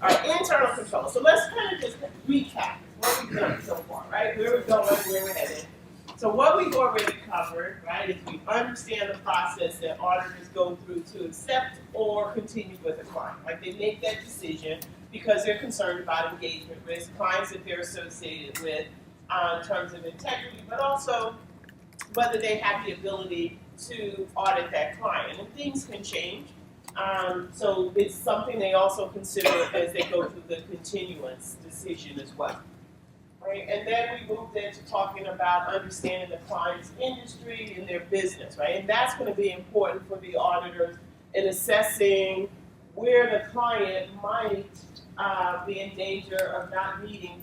All right, internal control. So let's kind of just recap what we've done so far, right? Where we're going, where we're headed. So what we've already covered, right, is we understand the process that auditors go through to accept or continue with a client. Like they make that decision because they're concerned about engagement risk, clients that they're associated with in terms of integrity, but also whether they have the ability to audit that client. And things can change. So it's something they also consider as they go through the continuance decision as well. Right? And then we moved into talking about understanding the client's industry and their business, right? And that's going to be important for the auditors in assessing where the client might be in danger of not meeting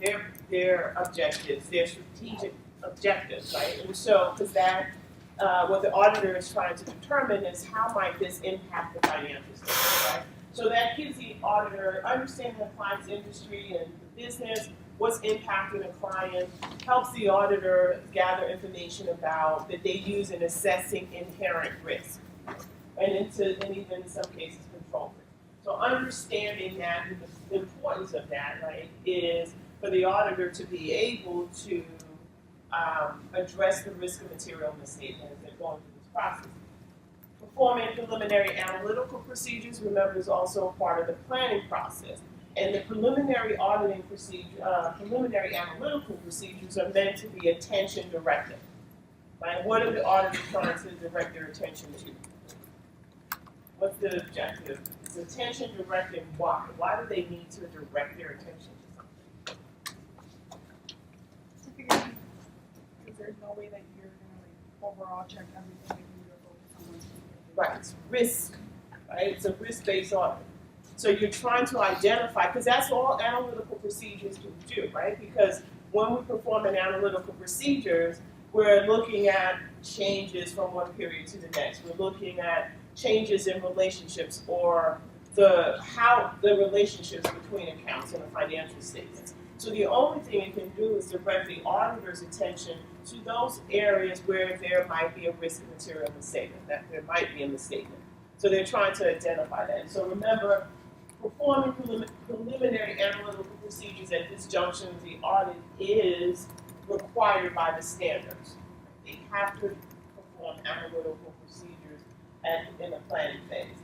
their objectives, their strategic objectives, right? And so, because that, what the auditor is trying to determine is how might this impact the financial statement, right? So that gives the auditor understanding the client's industry and the business, what's impacting a client, helps the auditor gather information about that they use in assessing inherent risk, and even in some cases control risk. So understanding that and the importance of that, right, is for the auditor to be able to address the risk of material misstatement as they're going through this process. Performing preliminary analytical procedures, remember, is also a part of the planning process. And the preliminary auditing procedure, preliminary analytical procedures are meant to be attention directed. Right? What are the auditors trying to direct their attention to? What's the objective? It's attention directed. Why? Why do they need to direct their attention to something? Because there's no way that you're going to overall check everything that you're focused on. Right. It's risk. Right. It's a risk-based audit. So you're trying to identify, because that's all analytical procedures do, right? Because when we perform an analytical procedures, we're looking at changes from one period to the next. We're looking at changes in relationships or how the relationships between accounts and the financial statements. So the only thing it can do is direct the auditor's attention to those areas where there might be a risk of material misstatement, that there might be a misstatement. So they're trying to identify that. And so remember, performing preliminary analytical procedures at this junction of the audit is required by the standards. They have to perform analytical procedures in the planning phase.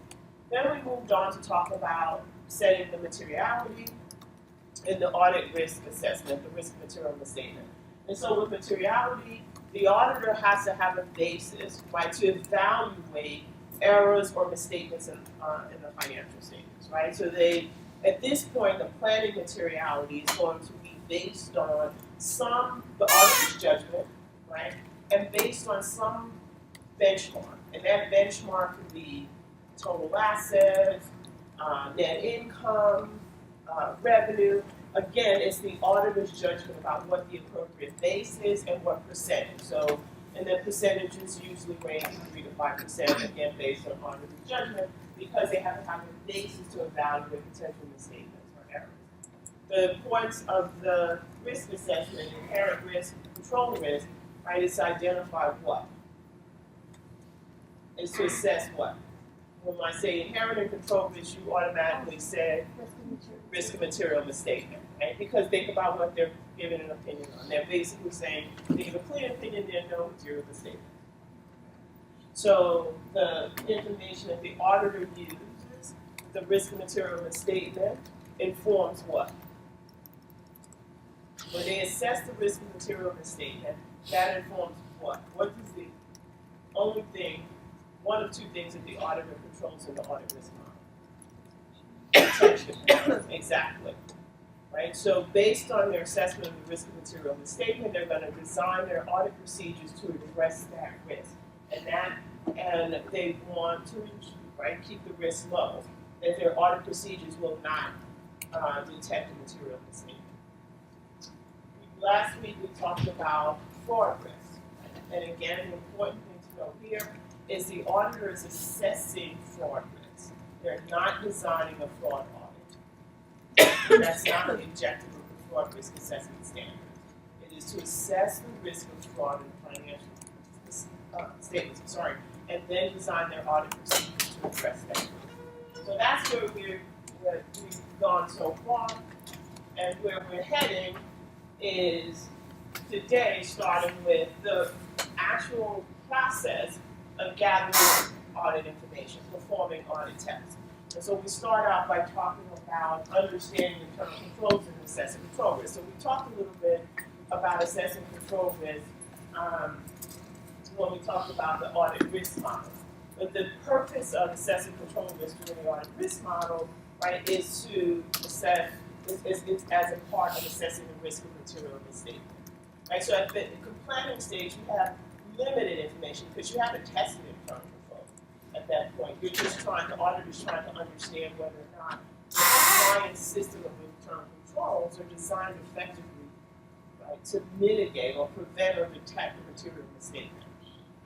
Then we moved on to talk about setting the materiality and the audit risk assessment, the risk material misstatement. And so with materiality, the auditor has to have a basis, right, to evaluate errors or misstatements in the financial statements, right? So at this point, the planning materiality is going to be based on the auditor's judgment, right? And based on some benchmark. And that benchmark could be total assets, net income, revenue. Again, it's the auditor's judgment about what the appropriate base is and what percentage. So, and the percentages usually range from 3 to 5%, again, based on auditor's judgment, because they have to have a basis to evaluate potential misstatements or errors. The importance of the risk assessment, inherent risk, control risk, right, is to identify what? Is to assess what? When I say inherent and control risk, you automatically say risk of material misstatement, right? Because think about what they're giving an opinion on. They're basically saying, they give a clear opinion, there's no material misstatement. So the information that the auditor uses, the risk of material misstatement, informs what? When they assess the risk of material misstatement, that informs what? What is the only thing, one of two things that the auditor controls in the audit risk model? Exactly. Right? So based on their assessment of the risk of material misstatement, they're going to design their audit procedures to address that risk. And they want to, right, keep the risk low, that their audit procedures will not detect a material misstatement. Last week we talked about fraud risk. And again, the important thing to know here is the auditor is assessing fraud risk. They're not designing a fraud audit. That's not the objective of the fraud risk assessment standard. It is to assess the risk of fraud in financial statements, and then design their audit procedures to address that. So that's where we're what we've gone so far, and where we're heading is today starting with the actual process of gathering audit information, performing audit tests. And so we start out by talking about understanding internal controls and assessing control risk. So we talked a little bit about assessing control risk when we talked about the audit risk model. But the purpose of assessing control risk within the audit risk model, right, is to assess, is as a part of assessing the risk of material misstatement. Right, so at the planning stage, you have limited information because you haven't tested internal control at that point. You're just trying, the auditor's trying to understand whether or not the compliance system of internal controls are designed effectively, right, to mitigate or prevent or detect the material misstatement.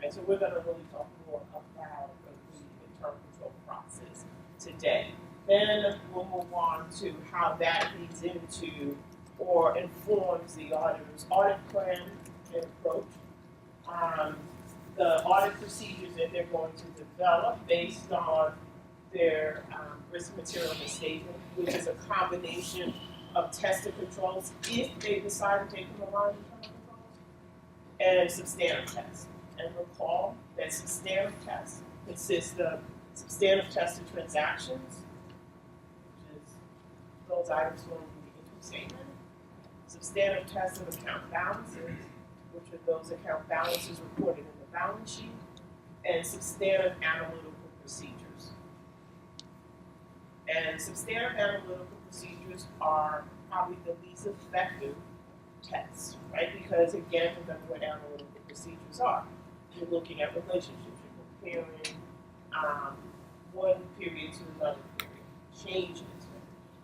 Right, so we're going to really talk more about the internal control process today. Then we'll move on to how that leads into or informs the auditor's audit plan and approach, the audit procedures that they're going to develop based on their risk material misstatement, which is a combination of tested controls if they decide to take them along internal controls, and substantive tests. And recall that substantive tests consist of substantive tested transactions, which is those items going to the income statement, substantive tests of account balances, which are those account balances reported in the balance sheet, and substantive analytical procedures. And substantive analytical procedures are probably the least effective tests, right? Because again, remember what analytical procedures are. You're looking at relationships, you're comparing one period to another period, changes.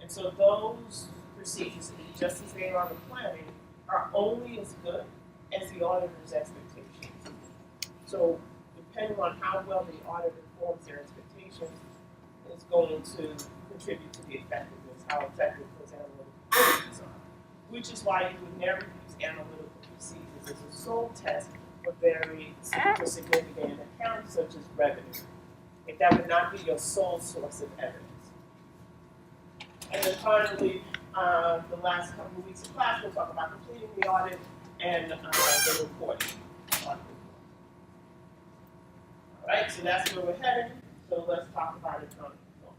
And so those procedures, just as they are in planning, are only as good as the auditor's expectations. So depending on how well the auditor forms their expectations is going to contribute to the effectiveness, how effective those analytical procedures are. Which is why you would never use analytical procedures as a sole test for very significant accounts such as revenue. If that would not be your sole source of evidence. And then finally, the last couple of weeks of class, we'll talk about completing the audit and the reporting. All right, so that's where we're heading. So let's talk about internal control.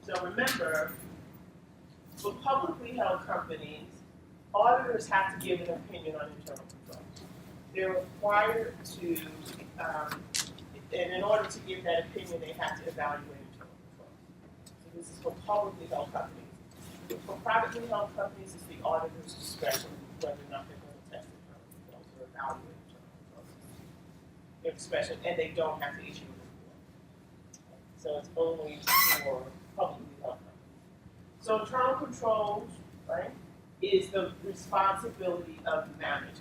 So remember, for publicly held companies, auditors have to give an opinion on internal control. They're required to, and in order to give that opinion, they have to evaluate internal control. So this is for publicly held companies. For privately held companies, it's the auditor's discretion whether or not they're going to test internal controls or evaluate internal controls. Their discretion, and they don't have to issue a report. So it's only for publicly held companies. So internal controls, right, is the responsibility of management.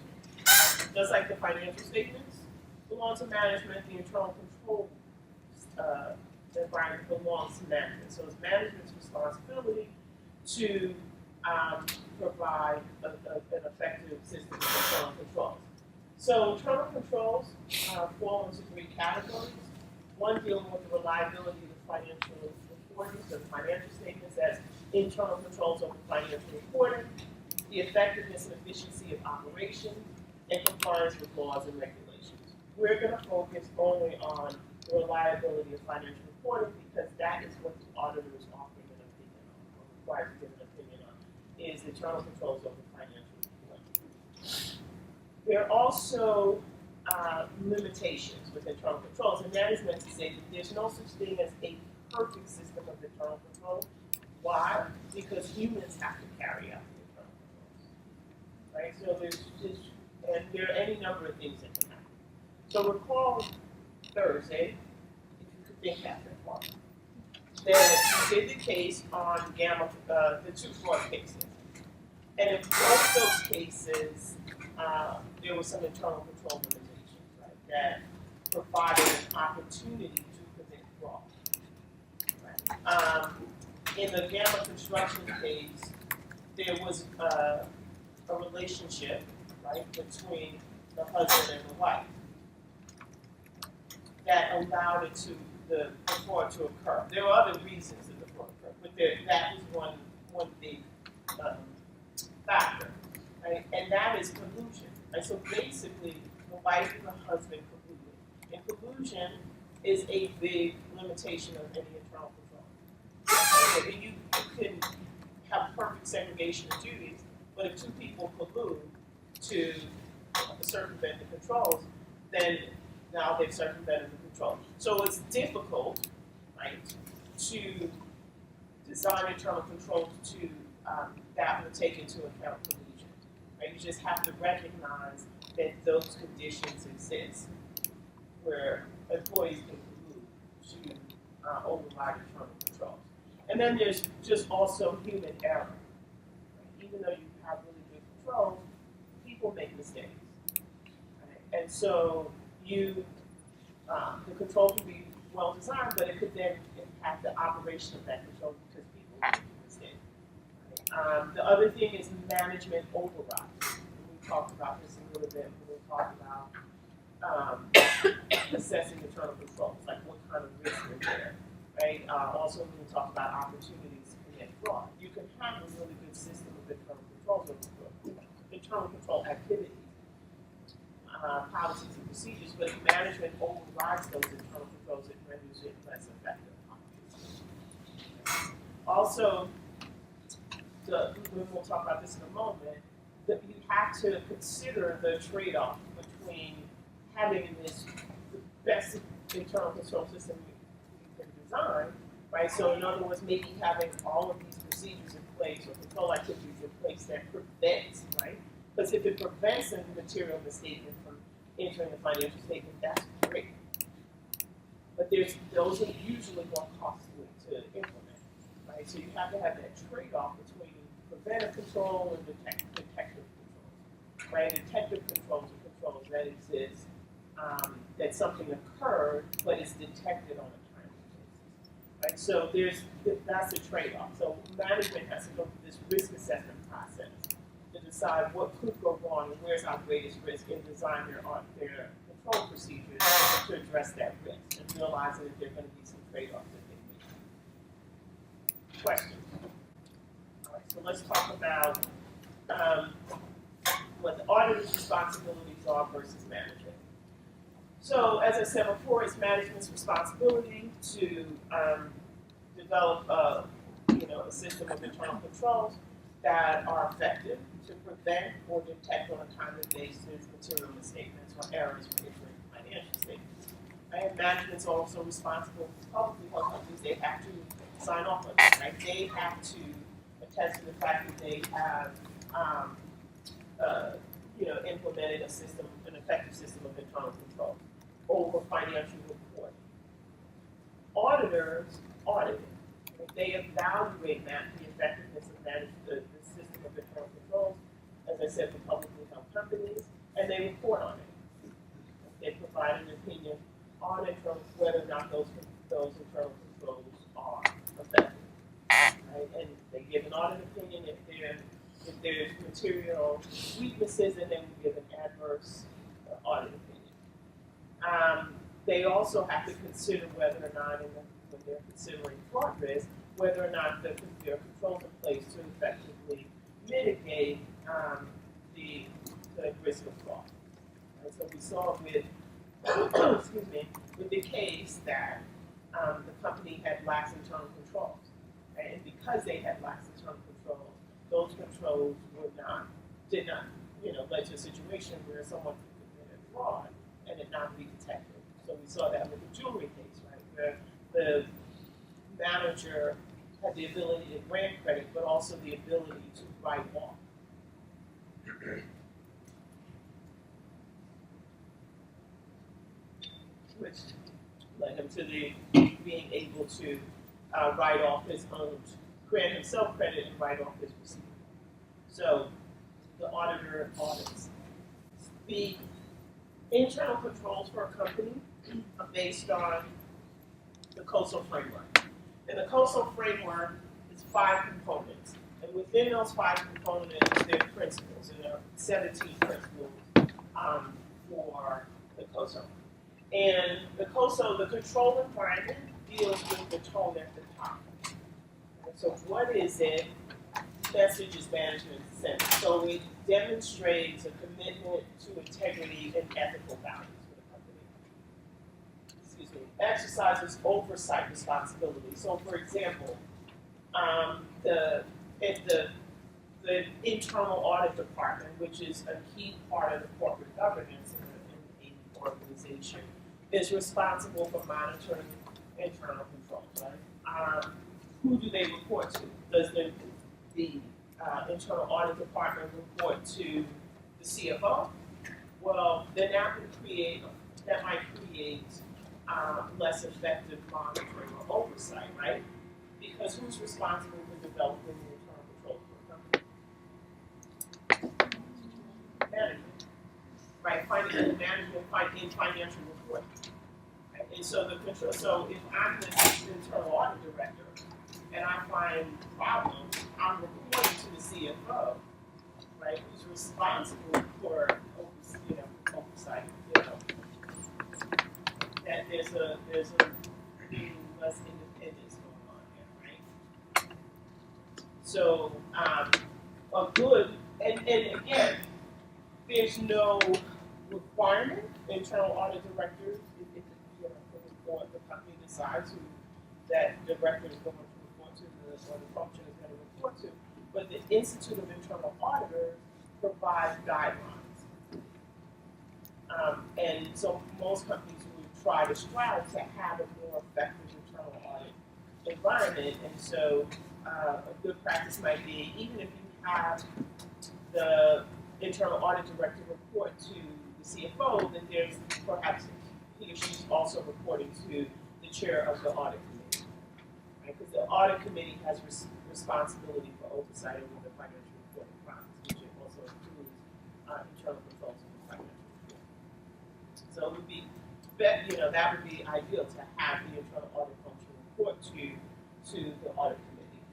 Just like the financial statements belong to management, the internal control environment belongs to management. So it's management's responsibility to provide an effective system of internal controls. So internal controls fall into three categories. One dealing with the reliability of the financial reporting, so the financial statements as internal controls over financial reporting, the effectiveness and efficiency of operations, and compliance with laws and regulations. We're going to focus only on the reliability of financial reporting because that is what the auditor is offering an opinion on, or required to give an opinion on, is internal controls over financial reporting. There are also limitations with internal controls, and that is meant to say that there's no such thing as a perfect system of internal control. Why? Because humans have to carry out the internal controls. Right? So and there are any number of things that can happen. So recall Thursday, if you could think that far, that we did the case on the two fraud cases. And in both those cases, there was some internal control limitations, right, that provided an opportunity to commit fraud. Right? In the Gamma construction case, there was a relationship, right, between the husband and the wife. that allowed it to the fraud to occur. There were other reasons that the fraud occurred, but that was one big factor, right? And that is collusion. Right? So basically, the wife and the husband colluded. And collusion is a big limitation of any internal control. Okay? You can have perfect segregation of duties, but if two people collude to circumvent the controls, then now they've circumvented the control. So it's difficult, right, to design internal controls to that will take into account collusion. Right? You just have to recognize that those conditions exist where employees can collude to override internal controls. And then there's just also human error. Right? Even though you have really good controls, people make mistakes. Right? And so the control can be well designed, but it could then impact the operation of that control because people make mistakes. Right? The other thing is management override. We talked about this a little bit when we talked about assessing internal controls, like what kind of risk is there. Right? Also, when we talk about opportunities to commit fraud, you can have a really good system of internal controls over internal control activities. Policies and procedures, but if management overrides those internal controls, it renders it less effective. Also, we'll talk about this in a moment, that you have to consider the trade-off between having the best internal control system you can design, right? So in other words, maybe having all of these procedures in place or control activities in place that prevents, right? Because if it prevents a material misstatement from entering the financial statement, that's great. But those are usually more costly to implement, right? So you have to have that trade-off between preventive control and detective controls, right? Detective controls are controls that exist, that something occurred, but it's detected on a timely basis, right? So that's a trade-off. So management has to go through this risk assessment process to decide what could go wrong and where's our greatest risk and design their control procedures to address that risk and realizing that there are going to be some trade-offs that they make. Questions? All right, so let's talk about what the auditor's responsibilities are versus management. So as I said before, it's management's responsibility to develop a system of internal controls that are effective to prevent or detect on a timely basis material misstatements or errors from entering financial statements. And management's also responsible for publicly held companies. They have to sign off on it, right? They have to attest to the fact that they have implemented an effective system of internal control over financial reporting. Auditors audit it. They evaluate the effectiveness of the system of internal controls, as I said, for publicly held companies, and they report on it. They provide an opinion on whether or not those internal controls are effective. Right? And they give an audit opinion if there's material weaknesses, and they will give an adverse audit opinion. They also have to consider whether or not, when they're considering fraud risk, whether or not there are controls in place to effectively mitigate the risk of fraud. Right? So we saw with the case that the company had lax internal controls, right? And because they had lax internal controls, those controls did not led to a situation where someone committed fraud and it not be detected. So we saw that with the jewelry case, right, where the manager had the ability to grant credit, but also the ability to write off. Which led him to being able to write off his own, grant himself credit and write off his receivable. So the auditor audits. The internal controls for a company are based on the COSO framework. And the COSO framework is 5 components. And within those 5 components, there are principles. And there are 17 principles for the COSO. And the control environment deals with the tone at the top. And so what is it? Message is management centered. So it demonstrates a commitment to integrity and ethical values for the company. Excuse me. Exercises oversight responsibility. So for example, the internal audit department, which is a key part of the corporate governance in the organization, is responsible for monitoring internal controls, right? Who do they report to? Does the internal audit department report to the CFO? Well, then that might create less effective monitoring or oversight, right? Because who's responsible for developing the internal controls for the company? Management, right? Financial management in financial reporting. Right? And so so if I'm the internal audit director and I find problems, I'm reporting to the CFO, right? Who's responsible for oversight, that there's a less independence going on here, right? So a good and again, there's no requirement. Internal audit directors, if the company decides who that director is going to report to, or the function is going to report to, but the Institute of Internal Auditors provides guidelines. And so most companies would try to strive to have a more effective internal audit environment. And so a good practice might be, even if you have the internal audit director report to the CFO, then there's perhaps he or she's also reporting to the chair of the audit committee, right? Because the audit committee has responsibility for oversight over the financial reporting process, which also includes internal controls of the financial reporting. So it would be, that would be ideal to have the internal audit function report to the audit committee.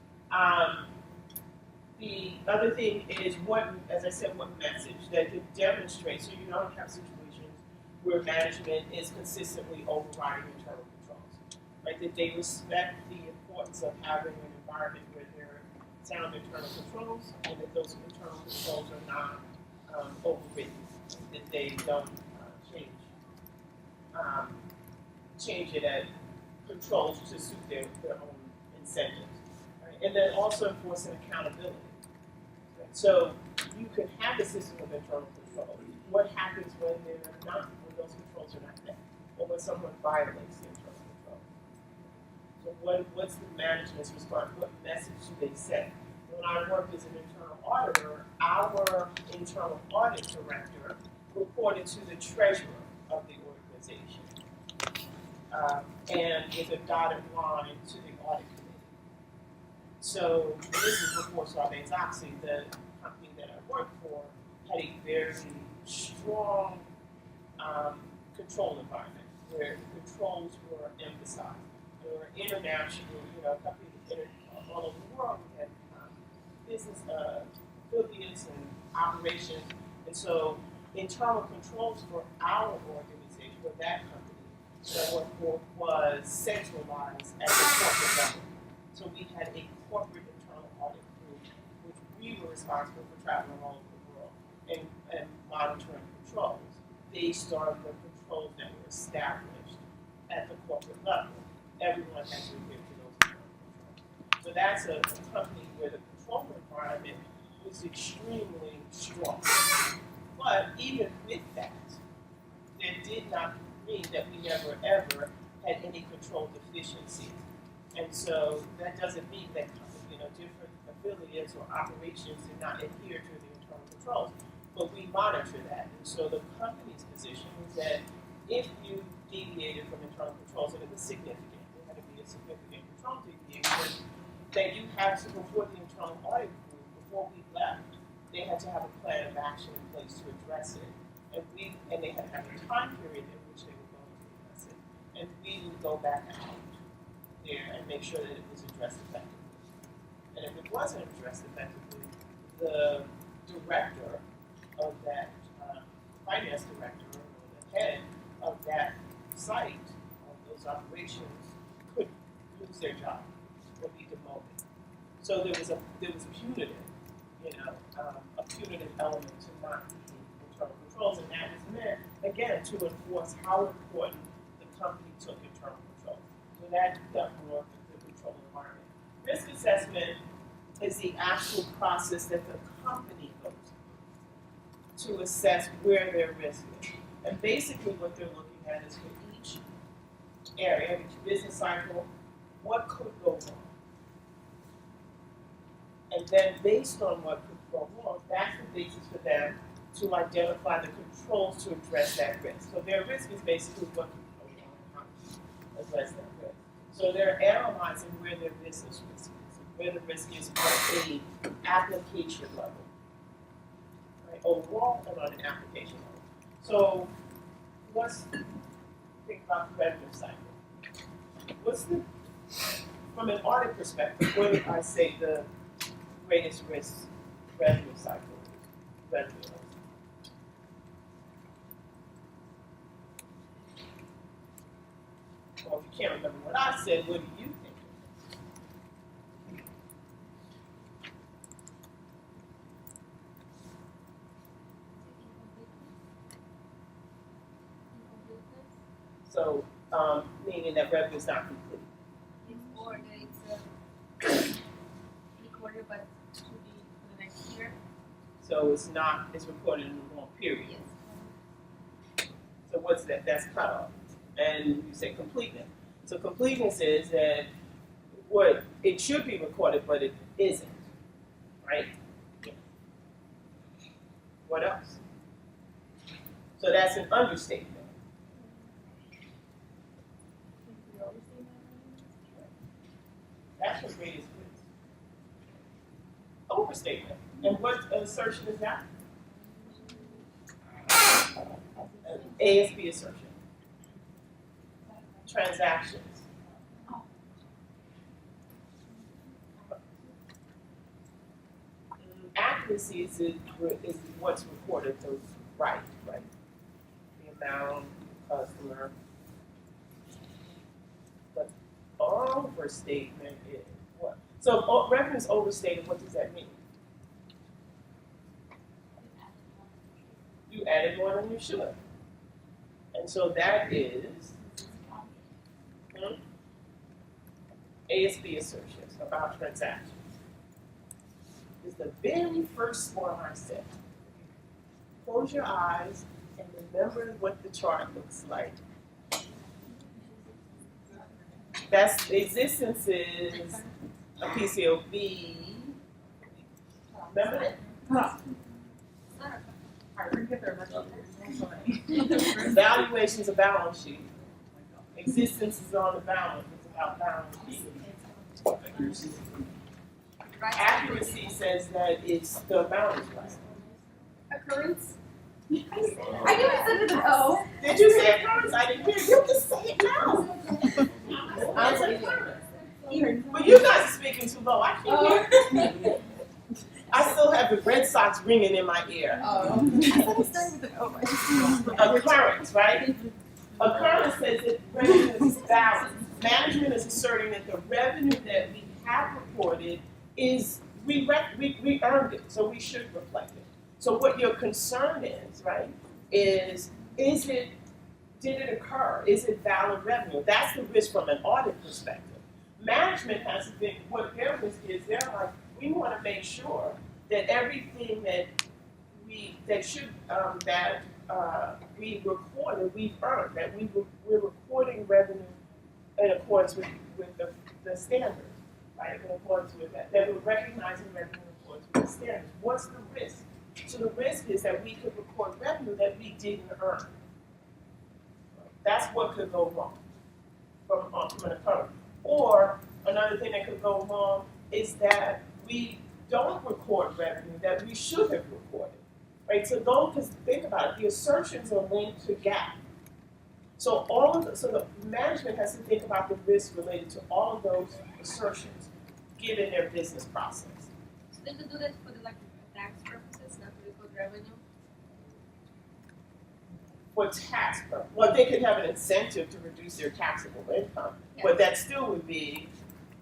The other thing is what message that could demonstrate, so you don't have situations where management is consistently overriding internal controls, right? That they respect the importance of having an environment where there are sound internal controls, and that those internal controls are not overridden, that they don't change it at controls to suit their own incentives, right? And then also enforcing accountability. So you can have a system of internal control. What happens when those controls are not met, or when someone violates the internal control? So what's the management's response? What message do they send? When I worked as an internal auditor, our internal audit director reported to the treasurer of the organization, and with a dotted line to the audit committee. So this is before Sarbanes-Oxley. The company that I worked for had a very strong control environment where controls were emphasized. There were international, companies all over the world. We had business affiliates and operations, and so internal controls for our organization, for that company, was centralized at the corporate level. So we had a corporate internal audit group, which we were responsible for traveling all over the world and monitoring controls based on the controls that were established at the corporate level. Everyone has to adhere to those internal controls. So that's a company where the control environment was extremely strong. But even with that, that did not mean that we never ever had any control deficiencies. And so that doesn't mean that different affiliates or operations did not adhere to the internal controls, but we monitor that. And so the company's position was that if you deviated from internal controls, and it was significant, there had to be a significant control deviation, that you had to, before the internal audit group, before we left, they had to have a plan of action in place to address it. And they had to have a time period in which they were going to address it. And we would go back out there and make sure that it was addressed effectively. And if it wasn't addressed effectively, the director of that finance director, or the head of that site, those operations could lose their job or be demoted. So there was a punitive, a punitive element to not meeting internal controls, and that is meant, again, to enforce how important the company took internal control. So that got more the control environment. Risk assessment is the actual process that the company goes through to assess where their risk is. And basically what they're looking at is for each area, each business cycle, what could go wrong? And then based on what could go wrong, that's the basis for them to identify the controls to address that risk. So their risk is basically what could go wrong and how to address that risk. So they're analyzing where their business risk is, and where the risk is at an application level, right? Overall and on an application level. So let's think about the revenue cycle. What's the, from an audit perspective, what did I say the greatest risk revenue cycle is? Revenue. Well, if you can't remember what I said, what do you think? So, meaning that revenue is not complete. Or that it's recorded but to be for the next year. So it's recorded in the wrong period. Yes. So what's that? That's cutoff. And you say completeness. So completeness is that what it should be recorded, but it isn't. Right? What else? So that's an understatement. That's the greatest risk. Overstatement. And what assertion is that? ASP assertion. Transactions. Accuracy is what's recorded, so it's right? The amount, customer. But overstatement is what? So if revenue is overstated, what does that mean? You added more than you should. And so that is ASB assertions about transactions. It's the very first one I said. Close your eyes and remember what the chart looks like. That's the existence is a PCOB. Remember that? Valuation is a balance sheet. Existence is on the balance. It's about balance sheet. Accuracy says that it's the amount is right. Occurrence? I knew I said it with O. Did you say occurrence? I didn't hear you. You just say it now. I said occurrence. But you guys are speaking too low. I can't hear. I still have the Red Sox ringing in my ear. Oh. I thought it started with an O. Occurrence, right? Occurrence says that revenue is balanced. Management is asserting that the revenue that we have reported is, we earned it, so we should reflect it. So what your concern is, right, is it, did it occur? Is it valid revenue? That's the risk from an audit perspective. Management has to think what their risk is. They're like, we want to make sure that everything that we recorded, we've earned, that we're recording revenue in accordance with the standards, right? In accordance with that we're recognizing revenue in accordance with the standards. What's the risk? So the risk is that we could record revenue that we didn't earn. That's what could go wrong from an occurrence. Or another thing that could go wrong is that we don't record revenue that we should have recorded, right? So because think about it, the assertions are linked to GAAP. So the management has to think about the risk related to all of those assertions, given their business process. So they could do that for the tax purposes, not to record revenue. for tax purposes. Well, they could have an incentive to reduce their taxable income, but that still would be,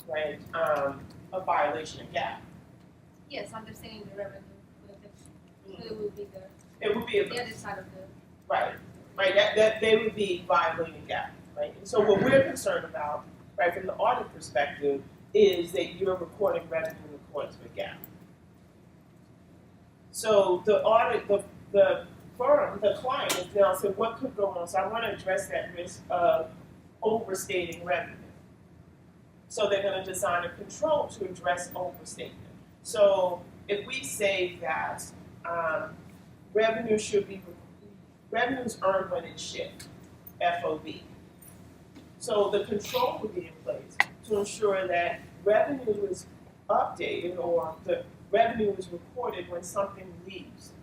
right, a violation of GAAP. Yes, understanding the revenue, but it would be It would be the other side of the. right, that they would be violating GAAP, right? And so what we're concerned about, right, from the audit perspective, is that you're recording revenue in accordance with GAAP. So the audit, the firm, the client is now saying, what could go on? So I want to address that risk of overstating revenue. So they're going to design a control to address overstatement. So if we say that revenues earned when it's shipped, FOB. So the control would be in place to ensure that revenue is updated or the revenue is recorded when something leaves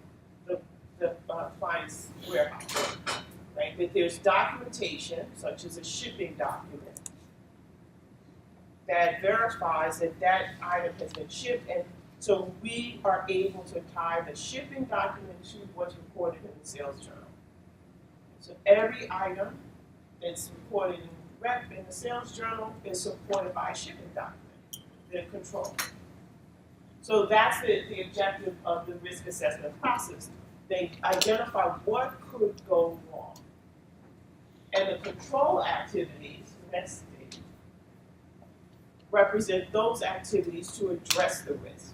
the client's warehouse, right? That there's documentation, such as a shipping document, that verifies that that item has been shipped, and so we are able to tie the shipping document to what's recorded in the sales journal. So every item that's recorded in the sales journal is supported by a shipping document, the control. So that's the objective of the risk assessment process. They identify what could go wrong. And the control activities, next stage, represent those activities to address the risk.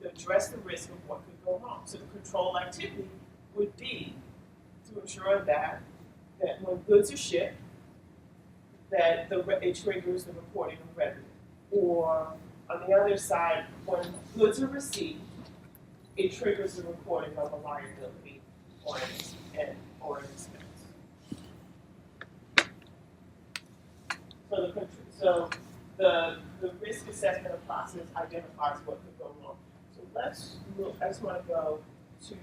To address the risk of what could go wrong. So the control activity would be to ensure that when goods are shipped, that it triggers the reporting of revenue. Or on the other side, when goods are received, it triggers the reporting of a liability or an expense. So the risk assessment process identifies what could go wrong. So let's look. I just want to go to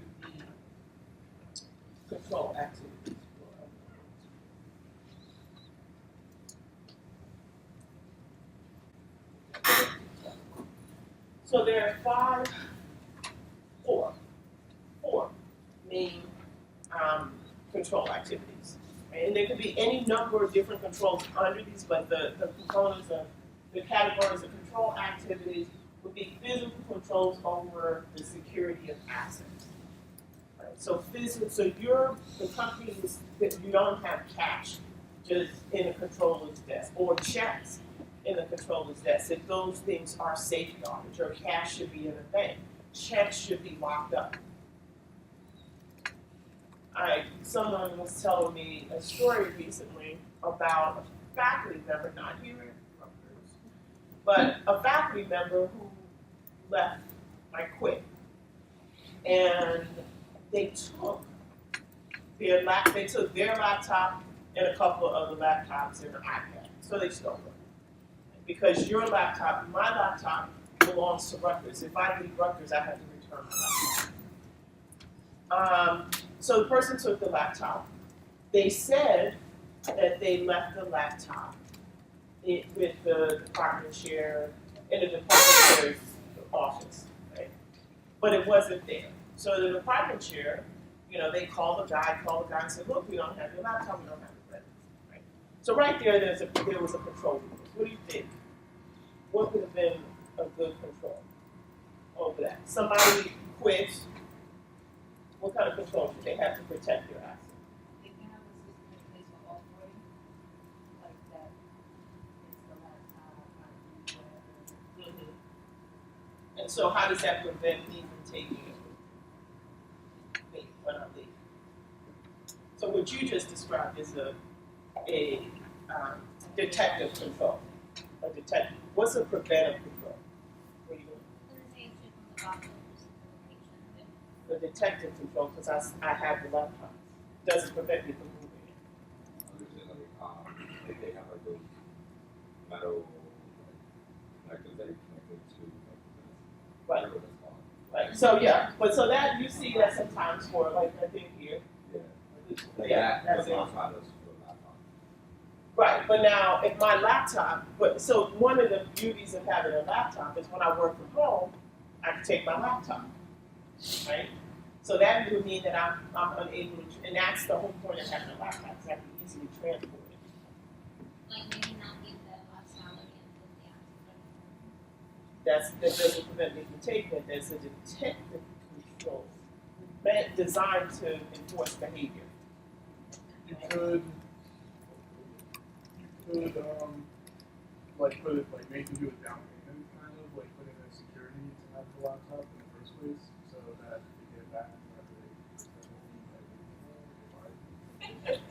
the control activities. So there are four main control activities. Right? And there could be any number of different controls under these, but the components of the categories of control activities would be physical controls over the security of assets. Right? So the company is that you don't have cash just in a controller's desk or checks in the controller's desk. If those things are safeguarded, your cash should be in a bank. Checks should be locked up. Someone was telling me a story recently about a faculty member, not here at Rutgers, but a faculty member who left, quit. And they took their laptop and a couple of other laptops and an iPad. So they stole them. Because your laptop, my laptop, belongs to Rutgers. If I leave Rutgers, I have to return my laptop. So the person took the laptop. They said that they left the laptop with the department chair in the department chair's office, right? But it wasn't there. So the department chair, they called the guy and said, look, we don't have your laptop, we don't have the credits, right? So right there, there was a control. What do you think? What would have been a good control over that? Somebody quits. What kind of control do they have to protect their assets? They can have a system in place for offboarding, like that. It's the laptop, whatever. Mm-hmm. And so, how does that prevent me from taking it with me when I leave? So, what you just described is a detective control. A detective. What's a preventive control? What are you doing? The detective control, because I have the laptop. Doesn't prevent me from moving it. They have those metal connectors that you connected to Right. Right. So so that you see that sometimes for I think here. Yeah. That's it. Outside of the laptop. Right, but now if my laptop, so one of the beauties of having a laptop is when I work from home, I can take my laptop, right? So that would mean that I'm unable to, and that's the whole point of having a laptop, is I can easily transport it. Like maybe not give that last salary until the accident. That doesn't prevent me from taking it. There's a detective control designed to enforce behavior. You could, like put it, like make them do a down payment, kind of, like put in a security to have the laptop in the first place, so that they get back whenever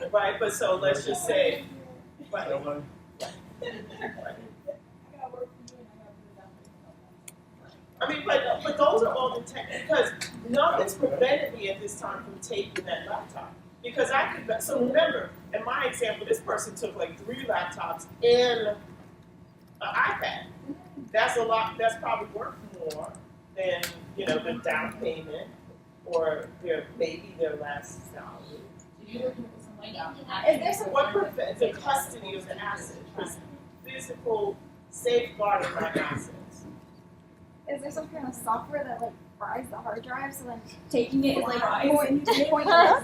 they Right, but so let's just say, right, don't know. I gotta work for you and I gotta do it down there. I mean, but those are all the tech, because nothing's prevented me at this time from taking that laptop. Because I could, so remember, in my example, this person took like 3 laptops and an iPad. That's a lot, that's probably worth more than, you know, the down payment or maybe their last salary. You're looking for somebody down. Is there some What prevents the custody of the asset, physical safeguarding my assets? Is there some kind of software that like fries the hard drive so then taking it is like Fries. pointless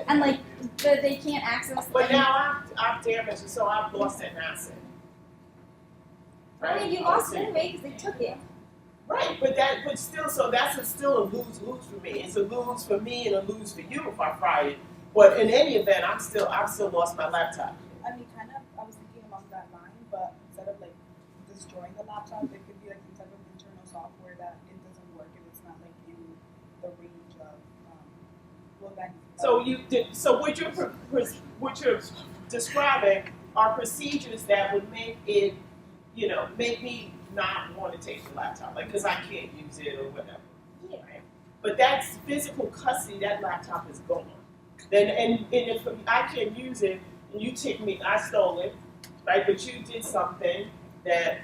and like they can't access But any- now I've damaged it, so I've lost an asset. I mean you lost it anyway because they took it. Right, but still, so that's still a lose-lose for me. It's a lose for me and a lose for you if I fry it. But in any event, I've still lost my laptop. I mean, kind of, I was thinking along that line, but instead of like destroying the laptop, there could be like some type of internal software that it doesn't work if it's not like in the range of, well then. So what you're describing are procedures that would make it, you know, make me not want to take the laptop, like because I can't use it or whatever. Yeah. Right? But that's physical custody. That laptop is gone. Then and if I can't use it, and you took me, I stole it, right? But you did something that,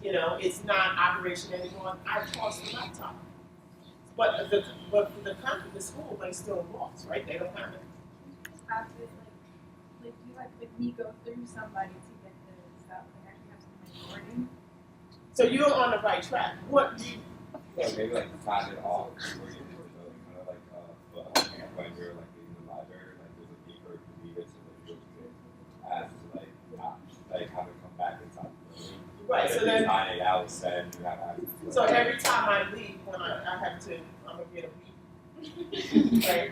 you know, it's not operation anymore. I tossed the laptop. But the company, the school, they still lost, right? They don't have it. Practice like you go through somebody to get the stuff and actually have some recording. So you're on the right track. What you Yeah, maybe like sign it off before you enter the building, kind of like when you're like leaving the library, like there's a beeper to leave it so that you get asked to like not like have it come back inside the building. right? So then, sign it out, said you have access to it. so every time I leave, when I have to, I'm gonna get a beep, right?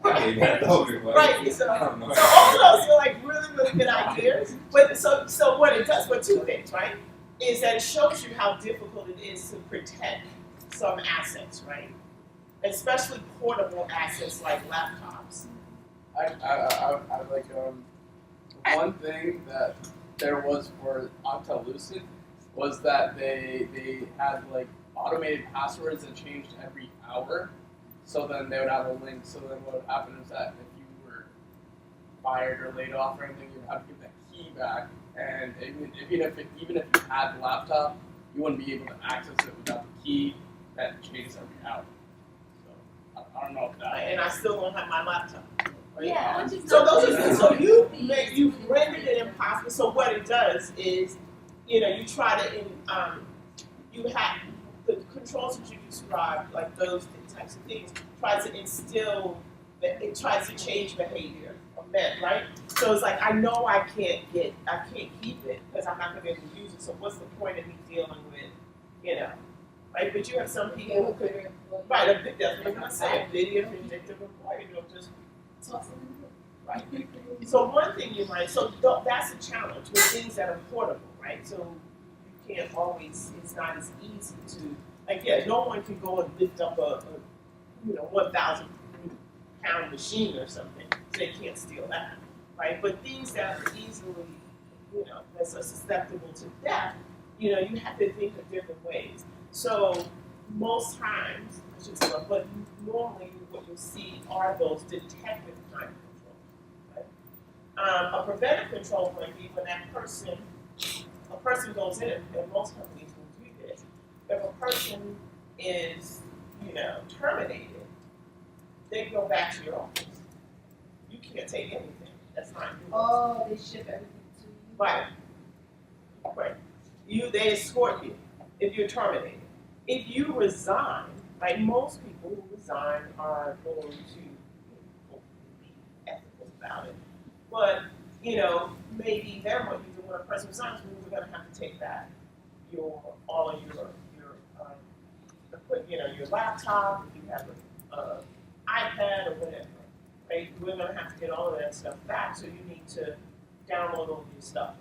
Right. So all those are like really, really good ideas. But so what it does, but 2 things, right? Is that it shows you how difficult it is to protect some assets, right? Especially portable assets like laptops. I like one thing that there was for Octalucid was that they had like automated passwords that changed every hour. So then they would have a link. So then what would happen is that if you were fired or laid off or anything, you'd have to give that key back. And even if you had the laptop, you wouldn't be able to access it without the key that changes every hour. So I don't know if that. And I still don't have my laptop. Right? Yeah. So those are so you've rendered it impossible. So what it does is, you know, you try to you have the controls that you described, like those types of things, tries to instill that it tries to change behavior of men, right? So it's like I know I can't keep it because I'm not gonna be able to use it. So what's the point of me dealing with, you know, right? But you have some people who could, right? That's what I'm gonna say. A video vindictive employee, you know, just right. So one thing you might, that's a challenge with things that are portable, right? So you can't always, it's not as easy to, like, yeah, no one can go and lift up a 1,000 pound machine or something, so they can't steal that, right? But things that are easily, you know, that's susceptible to theft, you know, you have to think of different ways. So most times, I should say, but normally what you'll see are those detective kind of controls, right? A preventive control might be when a person goes in, and most companies will do this. If a person is, you know, terminated, they go back to your office. You can't take anything. That's not yours. Oh, they ship everything to you. Right. Right. They escort you if you're terminated. If you resign, Right? Most people who resign are going to hopefully be ethical about it. But, maybe then what you do when a person resigns, we're going to have to take back all of your your laptop, if you have an iPad or whatever, right? We're going to have to get all of that stuff back, so you need to download all your stuff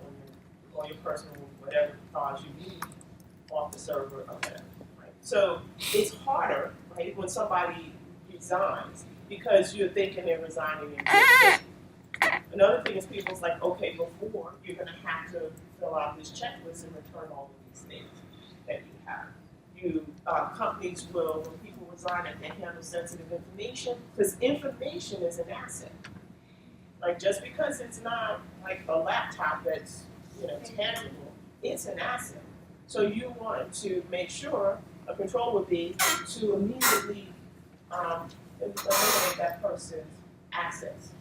on your personal, whatever files you need off the server or whatever, right? So it's harder, right, when somebody resigns because you're thinking they're resigning in good faith. Another thing is people's like, okay, before you're going to have to fill out this checklist and return all of these things that you have. Companies will, when people resign, and they handle sensitive information, because information is an asset. Like, just because it's not like a laptop that's tangible, it's an asset. So you want to make sure a control would be to immediately eliminate that person's access,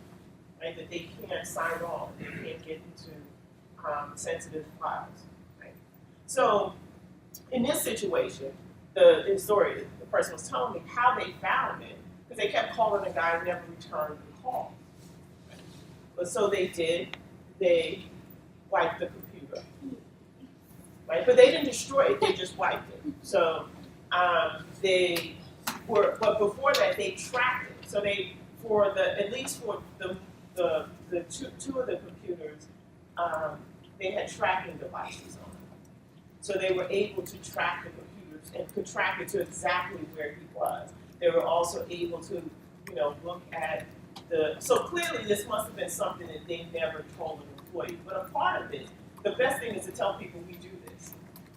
right? That they can't sign off, they can't get into sensitive files, right? So in this situation, the person was telling me how they found it, because they kept calling the guy and never returned the call. Right? But so they wiped the computer, right? But they didn't destroy it, they just wiped it. So but before that, they tracked it. So at least for the two of the computers, they had tracking devices on them. So they were able to track the computers and could track it to exactly where he was. They were also able to, look at so clearly this must have been something that they never told an employee. But a part of it, the best thing is to tell people we do this,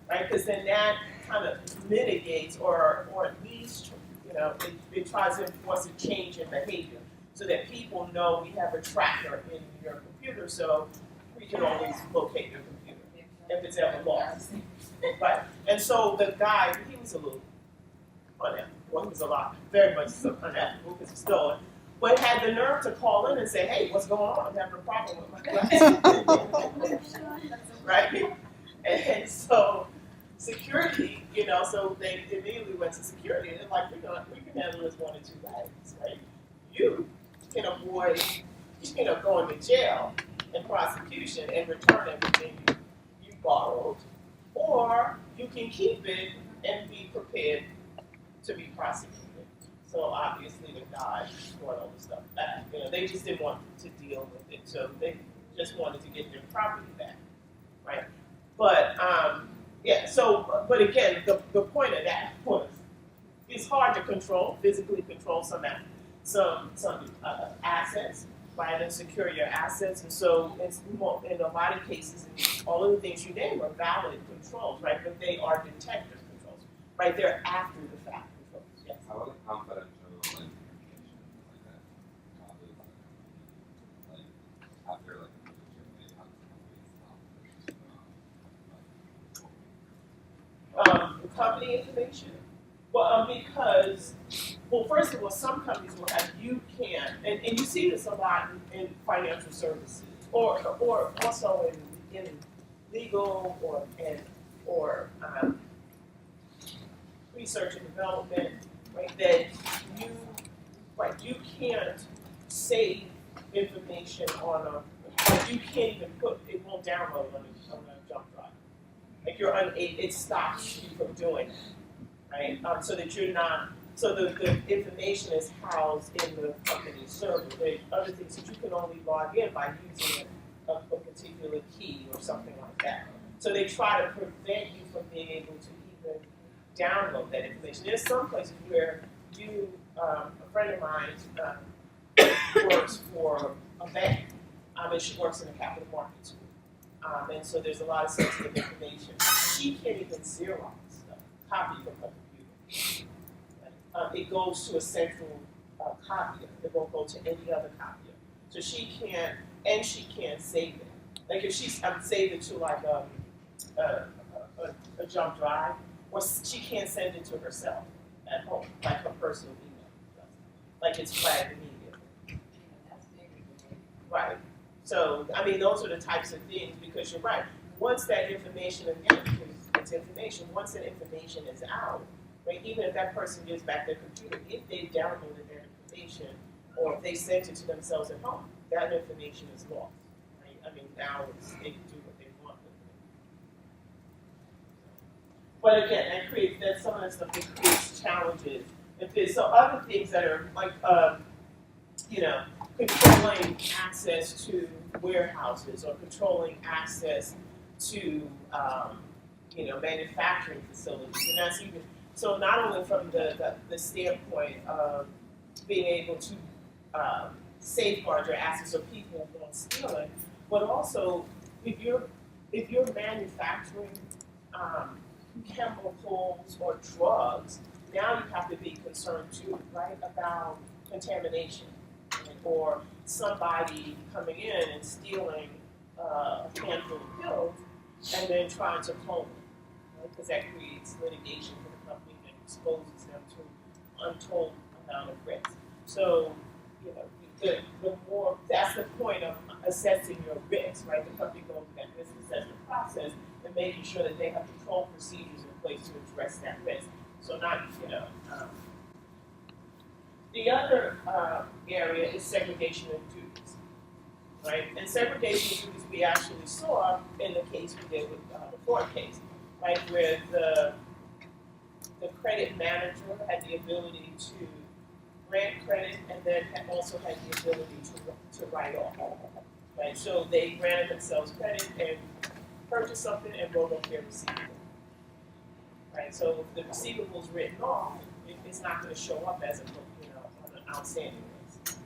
right? Because then that kind of mitigates or at least, it tries to enforce a change in behavior so that people know we have a tracker in your computer, so we can always locate your computer if it's ever lost. Right? And so the guy, he was a little unethical. Well, he was very much unethical because he stole it. But had the nerve to call in and say, hey, what's going on? I'm having a problem with my laptop. Right? And so security, so they immediately went to security and they're like, we can handle this one of two ways, right? You can avoid, going to jail and prosecution and return everything you borrowed, or you can keep it and be prepared to be prosecuted. So obviously the guy brought all the stuff back. They just didn't want to deal with it, so they just wanted to get their property back, right? But but again, the point of that was it's hard to physically control some assets, right, and secure your assets, and so it's more, in a lot of cases, all of the things you name are valid controls, right? But they are detective controls, right? They're after the fact controls. Yes. How about confidential information like that? After a position, The company information? Well, first of all, some companies will have you can, and you see this a lot in financial services, or also in legal or research and development, right? That you can't save information you can't even it won't download on a jump drive. Like it stops you from doing it, right? So that you're not. So the information is housed in the company's server. There are other things that you can only log in by using a particular key or something like that. So they try to prevent you from being able to even download that information. There's some places where a friend of mine works for a bank, and she works in the capital markets group. And so there's a lot of sensitive information. She can't even Xerox stuff, copy from her computer. It goes to a central copier. It won't go to any other copier. So she can't save it. Like if save it to like a jump drive, or she can't send it to herself at home, like her personal email. Like it's flagged immediately. Right. So, those are the types of things, because you're right. Once that information, again, it's information, once that information is out, right? Even if that person gives back their computer, if they downloaded their information or if they sent it to themselves at home, that information is lost, right? I mean, now they can do what they want with it. But again, that's some of the stuff that creates challenges. So other things that are like, controlling access to warehouses or controlling access to, manufacturing facilities. And that's even, so not only from the standpoint of being able to safeguard your assets so people won't steal it, but also if you're manufacturing chemicals or drugs, now you have to be concerned too, right, about contamination, or somebody coming in and stealing a handful of pills and then trying to clone it, because that creates litigation for the company that exposes them to untold amount of risk. So, the more, that's the point of assessing your risk, right? The company goes through that risk assessment process and making sure that they have control procedures in place to address that risk. So not, the other area is segregation of duties, right? And segregation of duties we actually saw in the case we did with the Ford case, right? Where the credit manager had the ability to grant credit and then also had the ability to write off, right? So they granted themselves credit and purchased something and wrote off their receivable, right? So if the receivable is written off, it's not going to show up as on an outstanding list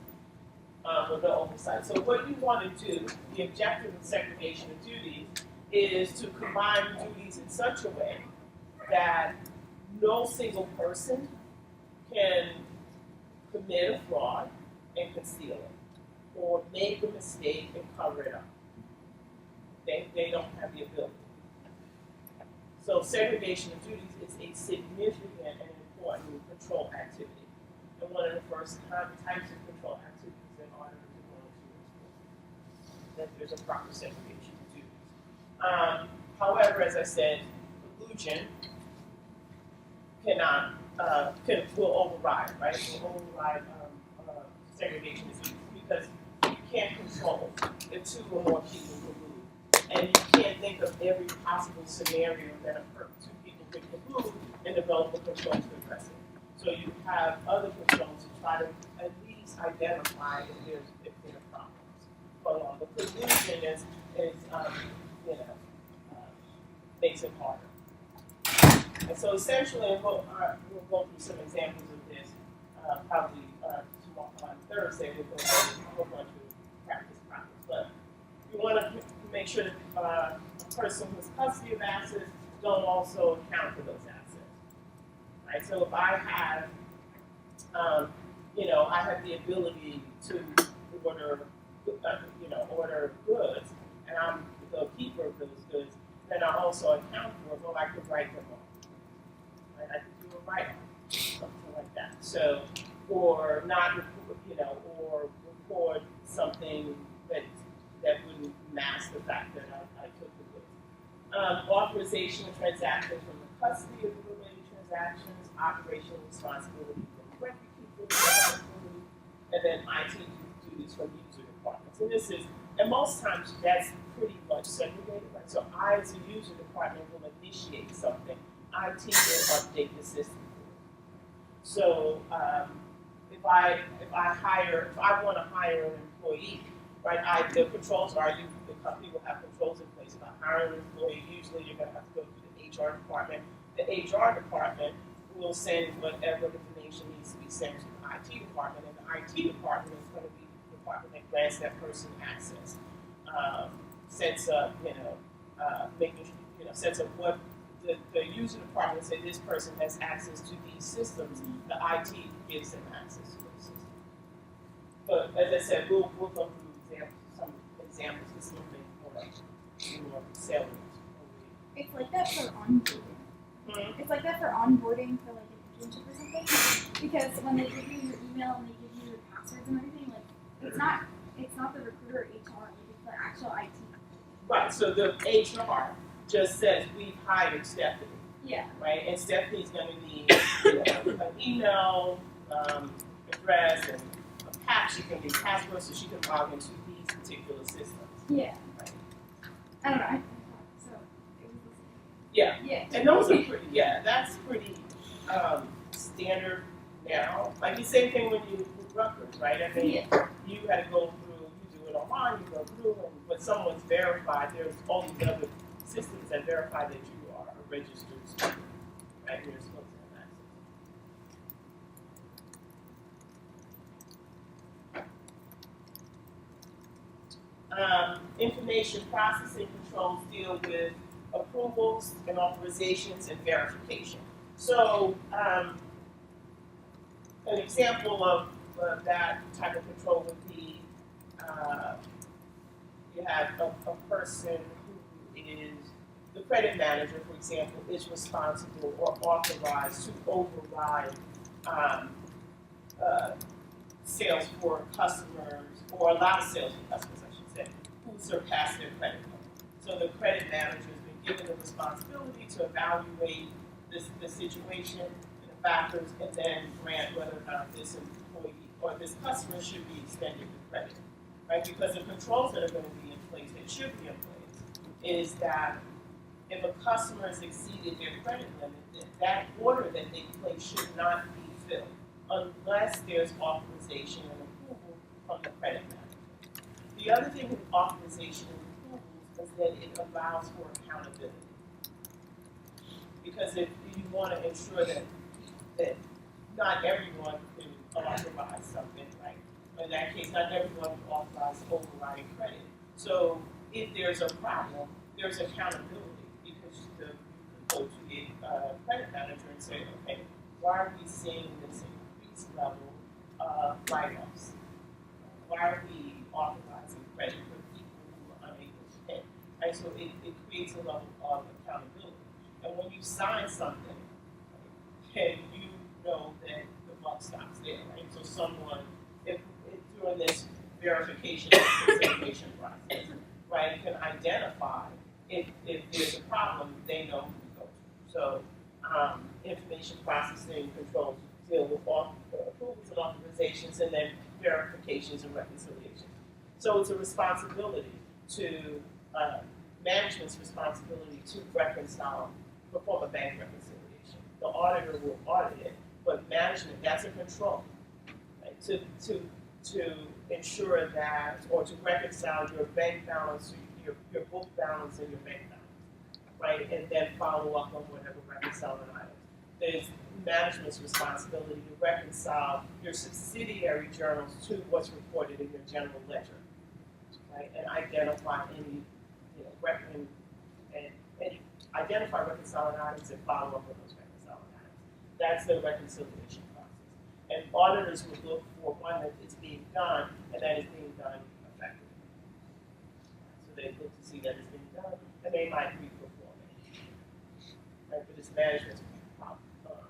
with the oversight. So what you want to do, the objective of segregation of duties, is to combine duties in such a way that no single person can commit a fraud and conceal it, or make a mistake and cover it up. They don't have the ability. So segregation of duties is a significant and important control activity. And one of the first types of control activities that auditors are going to explore, that there's a proper segregation of duties. However, as I said, collusion will override, right? Will override segregation of duties because you can't control if two or more people collude. And you can't think of every possible scenario that two people could collude and develop a control to address it. So you have other controls to try to at least identify if there are problems. But the collusion makes it harder. And so essentially, we'll go through some examples of this probably tomorrow on Thursday. We'll go through a whole bunch of practice problems. But you want to make sure that a person who has custody of assets don't also account for those assets. Right? So if I have, I have the ability to order goods, and I'm the keeper of those goods, then I also account for it. Well, I could write them off. Right? I could do a write-off, something like that. So, or not, or record something that wouldn't mask the fact that I took the goods. Authorization of transactions from the custody of the related transactions, operational responsibility for the record keeper responsibility, and then IT duties from user departments. And most times that's pretty much segregated, right? So I, as a user department, will initiate something. IT will update the system. So if I want to hire an employee, right? The controls are the company will have controls in place about hiring an employee. Usually, you're going to have to go through the HR department. The HR department will send whatever information needs to be sent to the IT department, and the IT department is going to be the department that grants that person access. Sets up, sets up what the user department say this person has access to these systems. The IT gives them access to those systems. But as I said, we'll go through some examples. This is a little bit more salient. It's like that for onboarding. Mm-hmm. It's like that for onboarding for like an internship or something. Because when they give you your email and they give you your passwords and everything, like it's not the recruiter or HR, like it's the actual IT. Right. So the HR just says we've hired Stephanie. Yeah. right? And Stephanie's gonna need, an email, address, and a she can get passwords so she can log into these particular systems. Yeah. Right? I don't know. I thought so. It was the Yeah. same. Yeah. And those are pretty, that's pretty standard now. Like the same thing when you with Rutgers, right? I mean, you had to go through, you do it online, you go through, and when someone's verified, there's all these other systems that verify that you are a registered student, right? You're supposed to have access. Information processing controls deal with approvals and authorizations and verification. So, an example of that type of control would be you have a person who is the credit manager, for example, is responsible or authorized to override sales for customers, or allow sales for customers, I should say, who surpass their credit limit. So the credit manager has been given the responsibility to evaluate the situation and the factors, and then grant whether or not this employee or this customer should be extended the credit, right? Because the controls that are going to be in place, that should be in place, is that if a customer has exceeded their credit limit, that order that they place should not be filled unless there's authorization and approval from the credit manager. The other thing with authorization and approvals is that it allows for accountability. Because if you want to ensure that not everyone can authorize something, right? In that case, not everyone can authorize overriding credit. So if there's a problem, there's accountability, because you can go to the credit manager and say, okay, why are we seeing this increased level of write-offs? Why are we authorizing credit for people who are unable to pay? Right? So it creates a level of accountability. And when you sign something, and you know that the buck stops there, right? So someone, if during this verification and consideration process, right, can identify if there's a problem, they know who to go to. So information processing controls deal with approvals and authorizations, and then verifications and reconciliations. So it's a responsibility to management's responsibility to reconcile, perform a bank reconciliation. The auditor will audit it, but management, that's a control, right? To ensure that, or to reconcile your bank balance, your book balance and your bank balance, right? And then follow up on whatever reconciling items. There's management's responsibility to reconcile your subsidiary journals to what's reported in your general ledger, right? And identify any, and identify reconciling items and follow up on those reconciling items. That's the reconciliation process. And auditors would look for one that is being done, and that is being done effectively. So they look to see that it's being done, and they might re-perform it. Right? But it's management's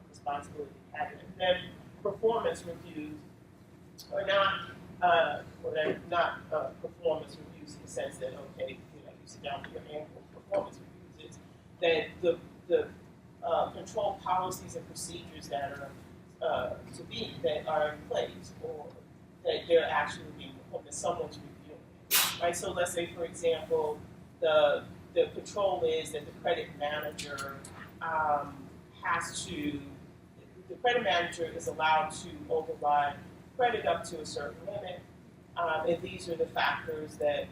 responsibility to have it. And then performance reviews are not, they're not performance reviews in the sense that, okay, you sit down for your annual performance reviews. It's that the control policies and procedures that are that are in place, or that they're actually being performed, that someone's reviewing, right? So let's say, for example, the control is that the credit manager the credit manager is allowed to override credit up to a certain limit, and these are the factors that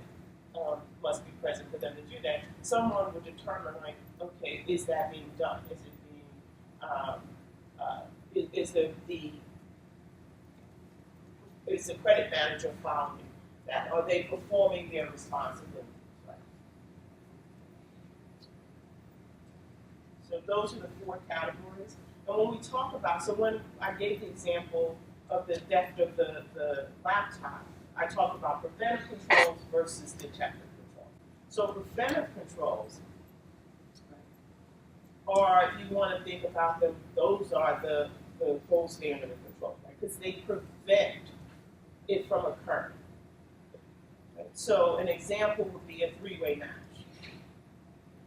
must be present for them to do that. Someone would determine, like, okay, is that being done? Is it being, is the credit manager following that? Are they performing their responsibilities? Right? So those are the four categories. And when we talk about, so when I gave the example of the theft of the laptop, I talk about preventive controls versus detective controls. So preventive controls, or if you want to think about them, those are the gold standard of control, right? Because they prevent it from occurring. Right? So an example would be a three-way match.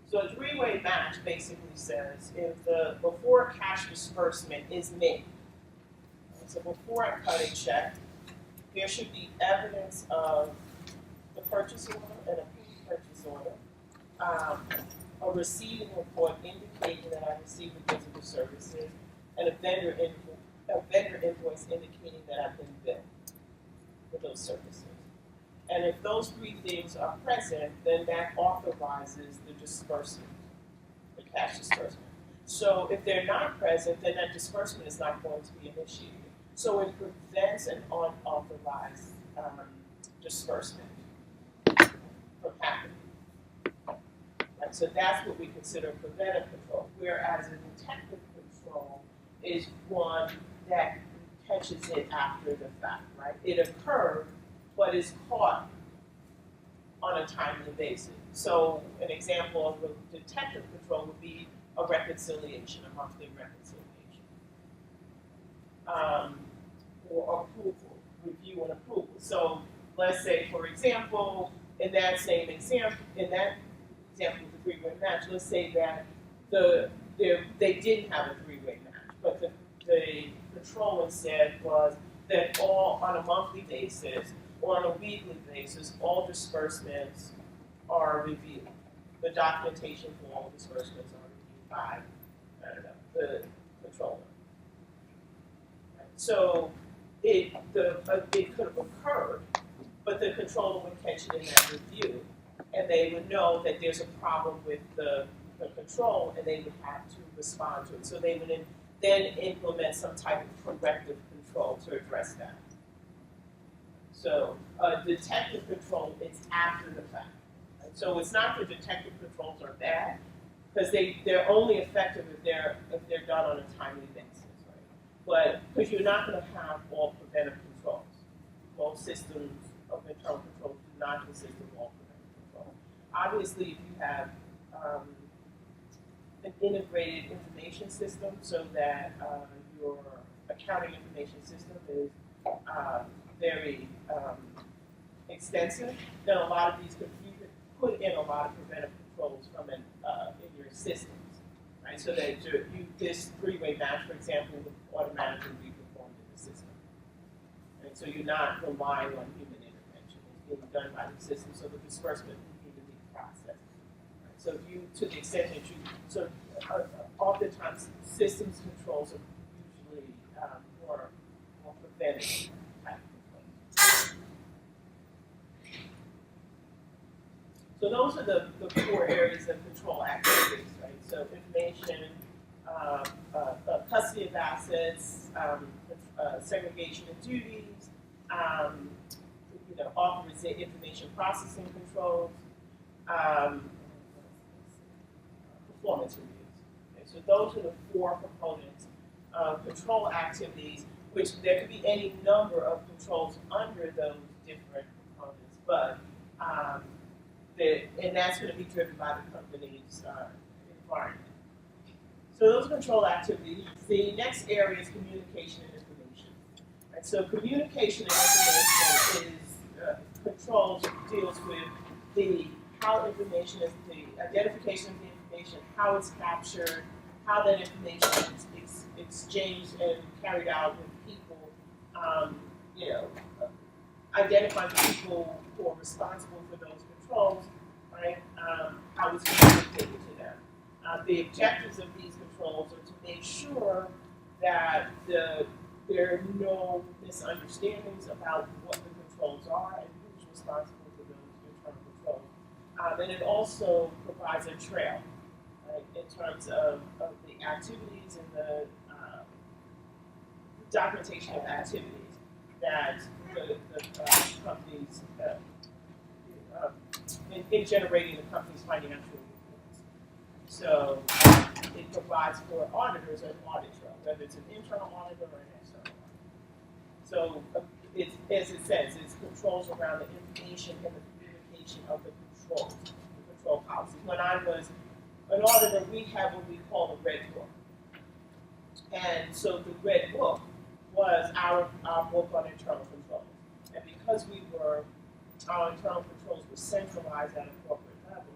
So a three-way match basically says if the before cash disbursement is made, so before I cut a check, there should be evidence of the purchase order and approved purchase order, a receiving report indicating that I received the goods or the services, and a vendor invoice indicating that I've been billed for those services. And if those three things are present, then that authorizes the disbursement, the cash disbursement. So if they're not present, then that disbursement is not going to be initiated. So it prevents an unauthorized disbursement from happening. Right? So that's what we consider preventive control, whereas a detective control is one that catches it after the fact, right? It occurred, but is caught on a timely basis. So an example of a detective control would be a reconciliation, a monthly reconciliation. Or approval, review and approval. So let's say, for example, in that example with the three-way match, let's say that they didn't have a three-way match, but the control said was that all on a monthly basis or on a weekly basis, all disbursements are reviewed. The documentation for all disbursements are reviewed by the controller. Right? So it could have occurred, but the controller would catch it in that review, and they would know that there's a problem with the control, and they would have to respond to it. So they would then implement some type of corrective control to address that. So detective control is after the fact. Right? So it's not that detective controls are bad, because they're only effective if they're done on a timely basis, right? But because you're not going to have all preventive controls. Most systems of internal control do not consist of all preventive control. Obviously, if you have an integrated information system, so that your accounting information system is very extensive, then a lot of these you could put in a lot of preventive controls from in your systems, right? So that this three-way match, for example, would automatically be performed in the system. Right? So you're not relying on human intervention; it's being done by the system, so the disbursement would need to be processed. Right? So to the extent that oftentimes systems controls are usually more preventive type controls. So those are the four areas of control activities, right? So information, custody of assets, segregation of duties, information processing controls, performance reviews. Okay, so those are the four components of control activities, which there could be any number of controls under those different components, but and that's going to be driven by the company's environment. So those control activities. The next area is communication and information. And so communication and information deals with how information is, the identification of the information, how it's captured, how that information is exchanged and carried out with people, identifying the people who are responsible for those controls, right? How it's communicated to them. The objectives of these controls are to make sure that there are no misunderstandings about what the controls are and who's responsible for those internal controls. And it also provides a trail, right, in terms of the activities and the documentation of activities that the companies, in generating the company's financial reports. So it provides for auditors an audit trail, whether it's an internal auditor or an external auditor. So as it says, it's controls around the information and the communication of the control policy. When I was an auditor, we have what we call the Red Book. And so the Red Book was our book on internal controls. And because our internal controls were centralized at a corporate level,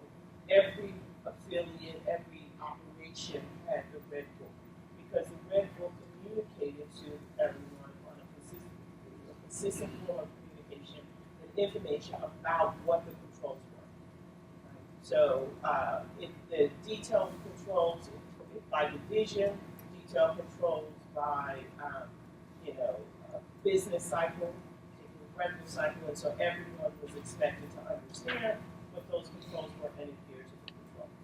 every affiliate, every operation had the Red Book, because the Red Book communicated to everyone on a consistent form of communication and information about what the controls were. Right? So the detailed controls by division, detailed controls by business cycle, revenue cycle, and so everyone was expected to understand what those controls were and adhere to the controls.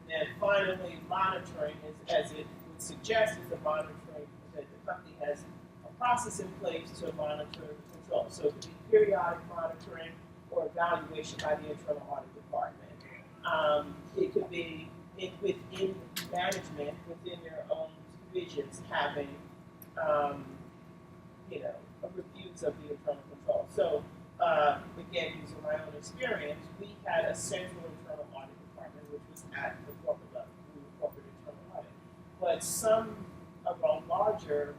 And then finally, monitoring is, as it would suggest, is the monitoring that the company has a process in place to monitor the controls. So it could be periodic monitoring or evaluation by the internal audit department. It could be within management, within their own divisions, having reviews of the internal control. So again, using my own experience, we had a central internal audit department, which was at the corporate level, we were corporate internal audit. But some of our larger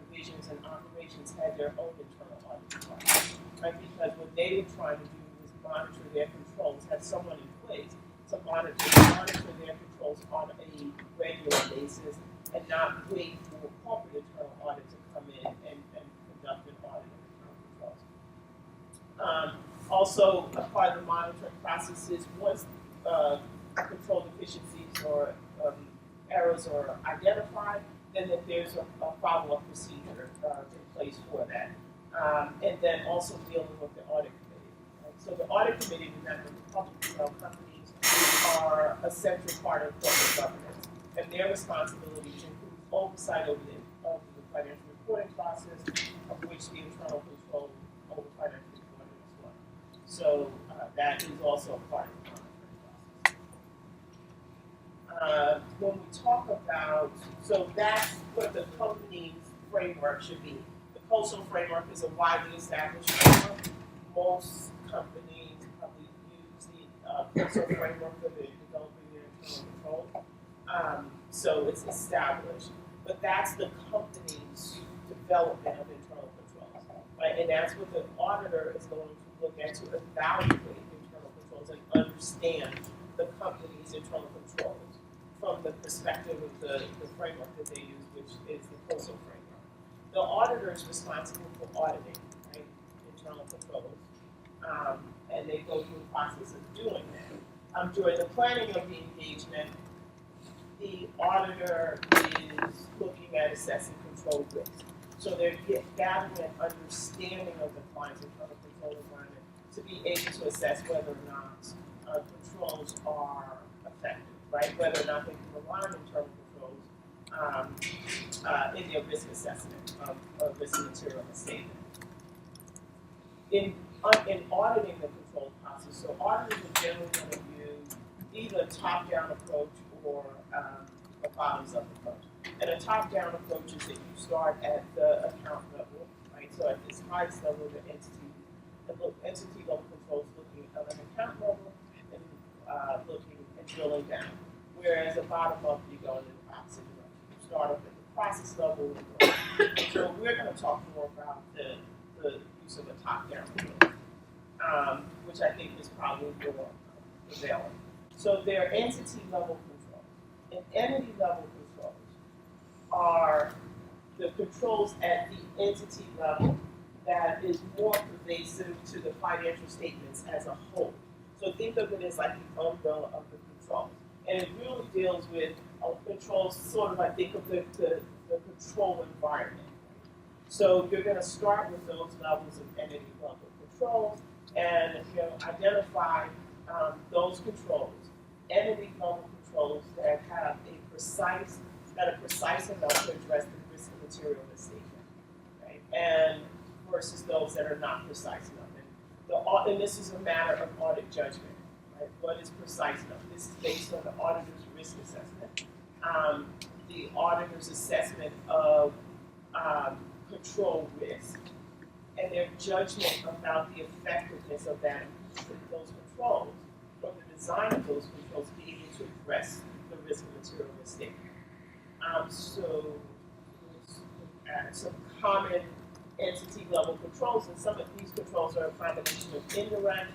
divisions and operations had their own internal audit department, right? Because what they were trying to do was monitor their controls, have someone in place to monitor their controls on a regular basis and not wait for corporate internal audit to come in and conduct an audit of internal controls. Also, a part of the monitoring process is once control deficiencies or errors are identified, then that there's a follow-up procedure in place for that. And then also dealing with the audit committee. Right? So the audit committee, remember, publicly held companies are a central part of corporate governance, and their responsibilities include oversight of the financial reporting process, of which the internal control over financial reporting as well. So that is also a part of the monitoring process. When we talk about, so that's what the company's framework should be. The COSO framework is a widely established framework. Most companies probably use the COSO framework for developing their internal control. So it's established. But that's the company's development of internal controls, right? And that's what the auditor is going to look at to evaluate internal controls and understand the company's internal controls from the perspective of the framework that they use, which is the COSO framework. The auditor is responsible for auditing, right, internal controls, and they go through the process of doing that. During the planning of the engagement, the auditor is looking at assessing control risk. So they're gathering an understanding of the client's internal control environment to be able to assess whether or not controls are effective, right? Whether or not they can rely on internal controls in their risk assessment of risk and material statement. In auditing the control process, so auditors are generally going to use either a top-down approach or a bottoms-up approach. And a top-down approach is that you start at the account level, right? So at this highest level, the entity level controls looking at an account level and looking and drilling down. Whereas a bottom-up, you go in the opposite direction. You start up at the process level. So we're going to talk more about the use of a top-down approach, which I think is probably more prevalent. So they're entity level controls. And entity level controls are the controls at the entity level that is more pervasive to the financial statements as a whole. So think of it as like the umbrella of the controls. And it really deals with controls, sort of I think of the control environment. So you're going to start with those levels of entity level controls and identify those controls, entity level controls that have a precise enough to address the risk of material misstatement, right? And versus those that are not precise enough. And this is a matter of audit judgment, right? What is precise enough? This is based on the auditor's risk assessment, the auditor's assessment of control risk, and their judgment about the effectiveness of those controls, or the design of those controls to be able to address the risk of material misstatement. So let's look at some common entity level controls, and some of these controls are a combination of indirect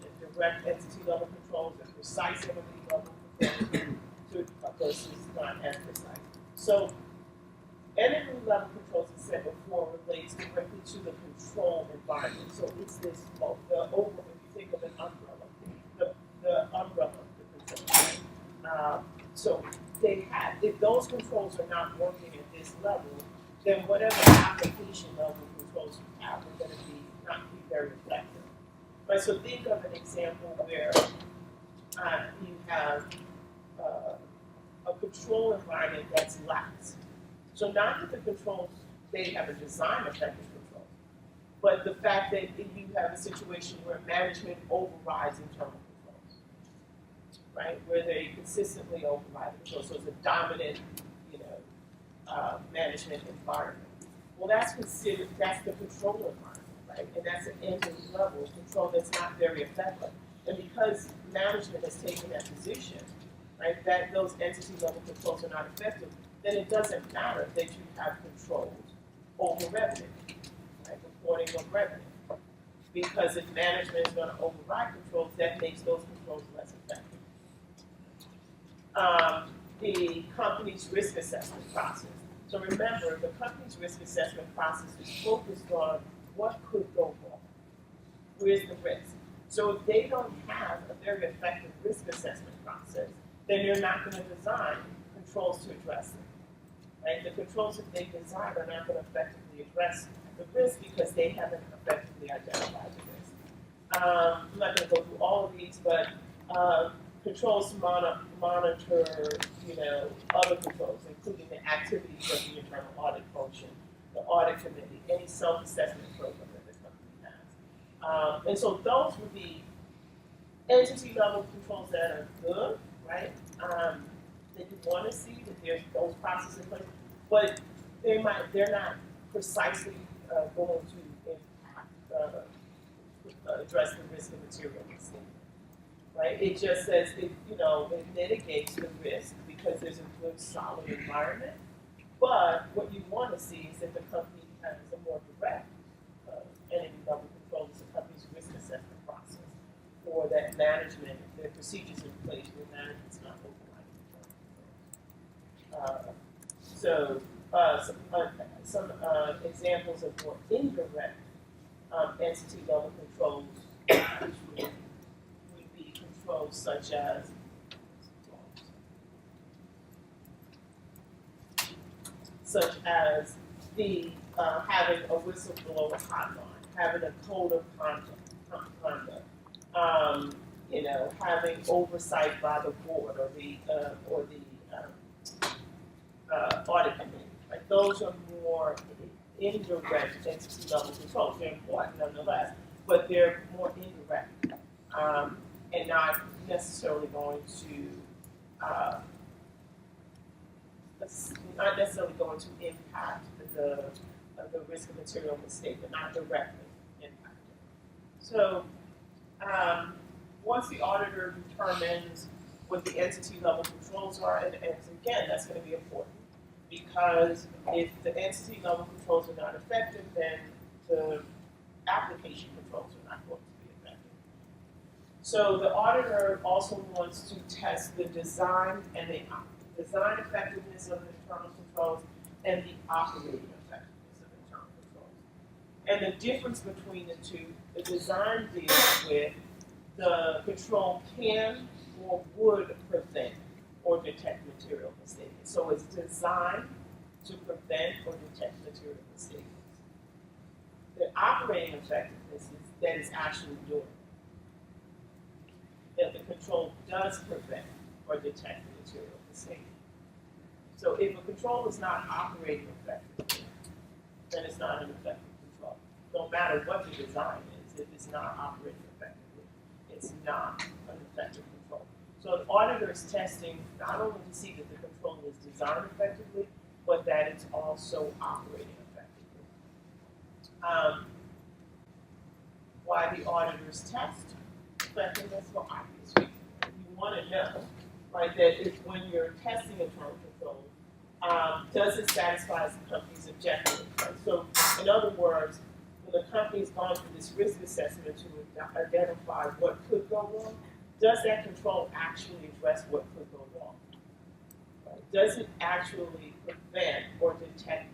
and direct entity level controls and precise entity level controls versus not as precise. So entity level controls, as I said before, relates directly to the control environment. So it's this the over, if you think of an umbrella, the umbrella of the control. So they have, if those controls are not working at this level, then whatever application level controls you have are going to not be very effective. Right? So think of an example where you have a control environment that's lax. So not that the controls, they have a design effective control, but the fact that you have a situation where management overrides internal controls, right? Where they consistently override the control. So it's a dominant, management environment. Well, that's the control environment, right? And that's an entity level control that's not very effective. And because management has taken that position, right, that those entity level controls are not effective, then it doesn't matter that you have controls over revenue, right, reporting of revenue. Because if management is going to override controls, that makes those controls less effective. The company's risk assessment process. So remember, the company's risk assessment process is focused on what could go wrong. Where's the risk? So if they don't have a very effective risk assessment process, then they're not going to design controls to address it. Right? The controls that they design are not going to effectively address the risk because they haven't effectively identified the risk. I'm not going to go through all of these, but controls to monitor, other controls, including the activities of the internal audit function, the audit committee, any self-assessment program that the company has. And so those would be entity level controls that are good, right? That you want to see that there's those processes in place, but they're not precisely going to impact, address the risk of material misstatement. Right? It just says it mitigates the risk because there's a good solid environment. But what you want to see is that the company has a more direct entity level control as the company's risk assessment process, or that management, their procedures in place where management's not overriding. Some examples of more indirect entity level controls, which would be controls such as the having a whistleblower hotline, having a code of conduct, having oversight by the board or the audit committee. Right? Those are more indirect entity level controls. They're important nonetheless, but they're more indirect and not necessarily going to impact the risk of material misstatement, not directly impact it. So once the auditor determines what the entity level controls are, and again, that's going to be important because if the entity level controls are not effective, then the application controls are not going to be effective. So the auditor also wants to test the design and the design effectiveness of the internal controls and the operating effectiveness of internal controls. And the difference between the two, the design deals with the control can or would prevent or detect material misstatements. So it's designed to prevent or detect material misstatements. The operating effectiveness is that it's actually doing it. That the control does prevent or detect the material misstatement. So if a control is not operating effectively, then it's not an effective control. No matter what the design is, if it's not operating effectively, it's not an effective control. So an auditor is testing not only to see that the control is designed effectively, but that it's also operating effectively. Why the auditors test effectiveness? For obvious reasons. You want to know, right, that if when you're testing internal control, does it satisfy the company's objectives, right? So in other words, when the company's gone through this risk assessment to identify what could go wrong, does that control actually address what could go wrong? Right? Does it actually prevent or detect,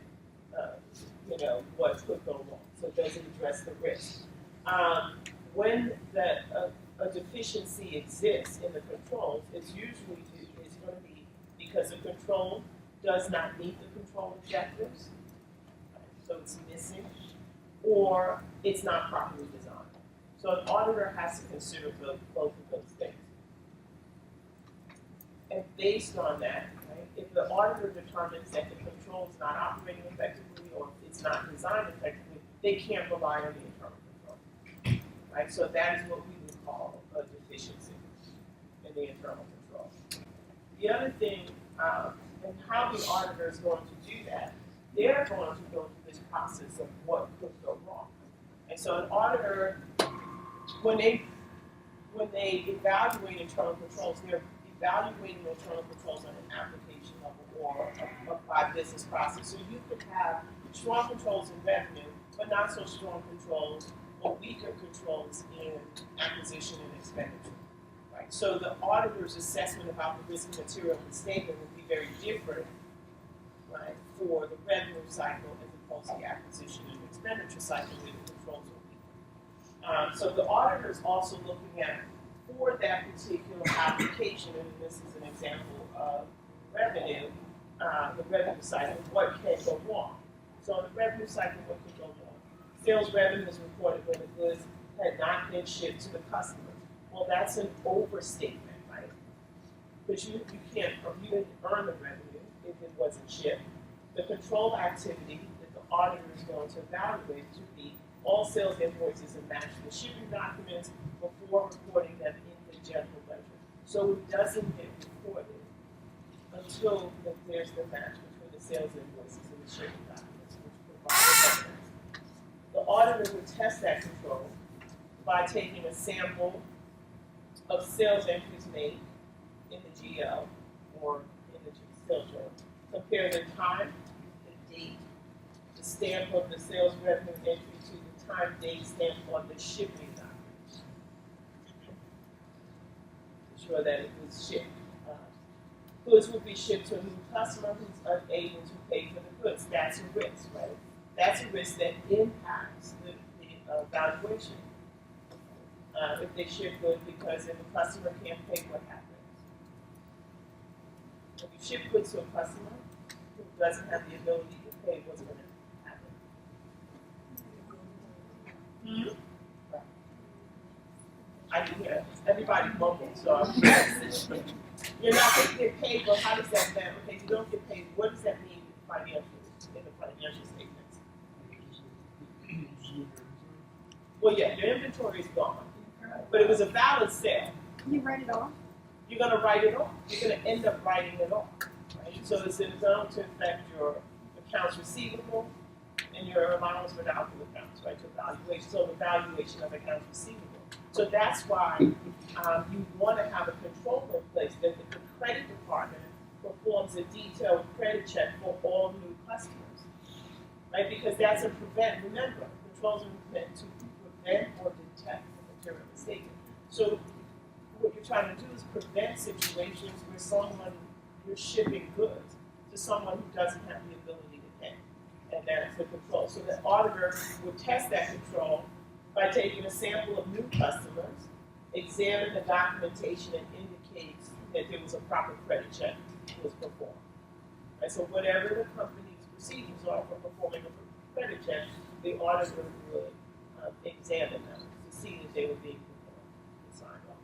what could go wrong? So does it address the risk? When a deficiency exists in the controls, it's usually going to be because the control does not meet the control objectives, right? So it's missing, or it's not properly designed. So an auditor has to consider both of those things. And based on that, right, if the auditor determines that the control is not operating effectively or it's not designed effectively, they can't rely on the internal control. Right? So that is what we would call a deficiency in the internal control. The other thing, and how the auditor is going to do that, they're going to go through this process of what could go wrong. And so an auditor, when they evaluate internal controls, they're evaluating internal controls on an application level or by business process. So you could have strong controls in revenue, but not so strong controls or weaker controls in acquisition and expenditure. Right? So the auditor's assessment about the risk of material misstatement will be very different, right, for the revenue cycle as opposed to the acquisition and expenditure cycle where the controls are weak. So the auditor is also looking at, for that particular application, and this is an example of revenue, the revenue cycle, what can go wrong? So in the revenue cycle, what can go wrong? Sales revenue is reported when the goods had not been shipped to the customers. Well, that's an overstatement, right? Because you didn't earn the revenue if it wasn't shipped. The control activity that the auditor is going to evaluate should be all sales invoices and match the shipping documents before reporting them in the general ledger. So it doesn't get reported until there's the match between the sales invoices and the shipping documents, which provide evidence. The auditor would test that control by taking a sample of sales entries made in the GL or in the sales journal. Compare the time, the date, the stamp of the sales revenue entry to the time date stamp on the shipping document. Ensure that it was shipped. Goods will be shipped to a new customer who's unable to pay for the goods. That's a risk, right? That's a risk that impacts the valuation. If they ship goods, because if the customer can't pay, what happens? If you ship goods to a customer who doesn't have the ability to pay, what's going to happen? Right. I can hear everybody mumble, so you're not going to get paid, but how does that matter? Okay, you don't get paid. What does that mean financially in the financial statements? Well, yeah, your inventory is gone, but it was a valid sale. You write it off? You're going to write it off. You're going to end up writing it off, right? So it's going to affect your accounts receivable and your allowance for doubtful accounts, right? Your valuation, so the valuation of accounts receivable. So that's why you want to have a control in place that the credit department performs a detailed credit check for all new customers, right? Because that's a prevent. Remember, controls are meant to prevent or detect the material misstatement. So what you're trying to do is prevent situations where you're shipping goods to someone who doesn't have the ability to pay, and that's the control. So the auditor would test that control by taking a sample of new customers, examine the documentation and indicates that there was a proper credit check that was performed. And so whatever the company's procedures are for performing a credit check, the auditor would examine them to see that they were being performed and signed off.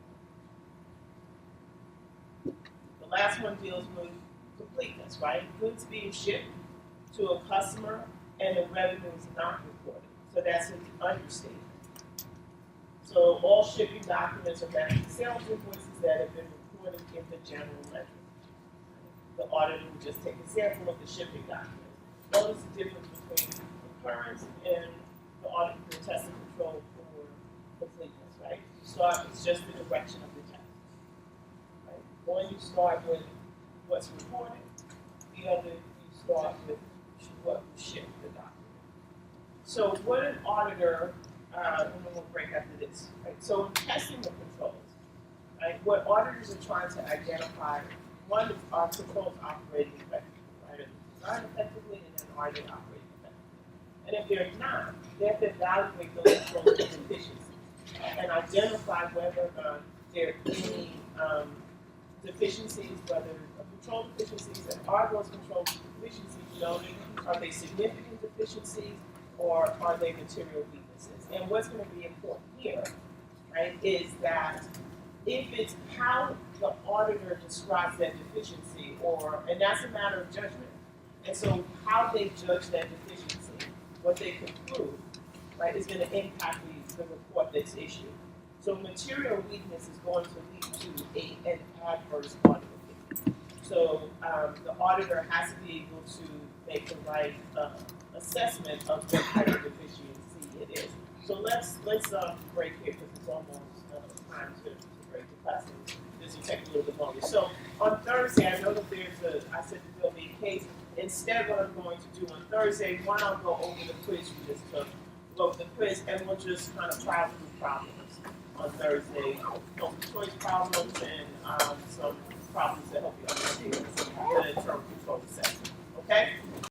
The last one deals with completeness, right? Goods being shipped to a customer and the revenue is not reported. So that's an understatement. So all shipping documents are matched to sales invoices that have been reported in the general ledger. The auditor would just take a sample of the shipping documents. Notice the difference between occurrence and the auditor will test and control for completeness, right? You start, it's just the direction of the test. Right? One, you start with what's reported. The other, you start with what shift the document. So what an auditor, and then we'll break after this, right? So in testing the controls, right, what auditors are trying to identify, one is are controls operating effectively, right? Are they designed effectively, and then are they operating effectively? And if they're not, they have to evaluate those controls as deficiencies and identify whether or not there are any deficiencies, whether control deficiencies, and are those control deficiencies noted? Are they significant deficiencies, or are they material weaknesses? And what's going to be important here, right, is that if it's how the auditor describes that deficiency, and that's a matter of judgment. And so how they judge that deficiency, what they conclude, right, is going to impact the report that's issued. So material weakness is going to lead to an adverse audit opinion. So the auditor has to be able to make the right assessment of what type of deficiency it is. So let's break here because it's almost time to break the class. And this will take a little bit longer. So on Thursday, I know that I said that there'll be a case. Instead, what I'm going to do on Thursday, one, I'll go over the quiz we just took, and we'll just kind of plow through problems on Thursday. Choice problems and some problems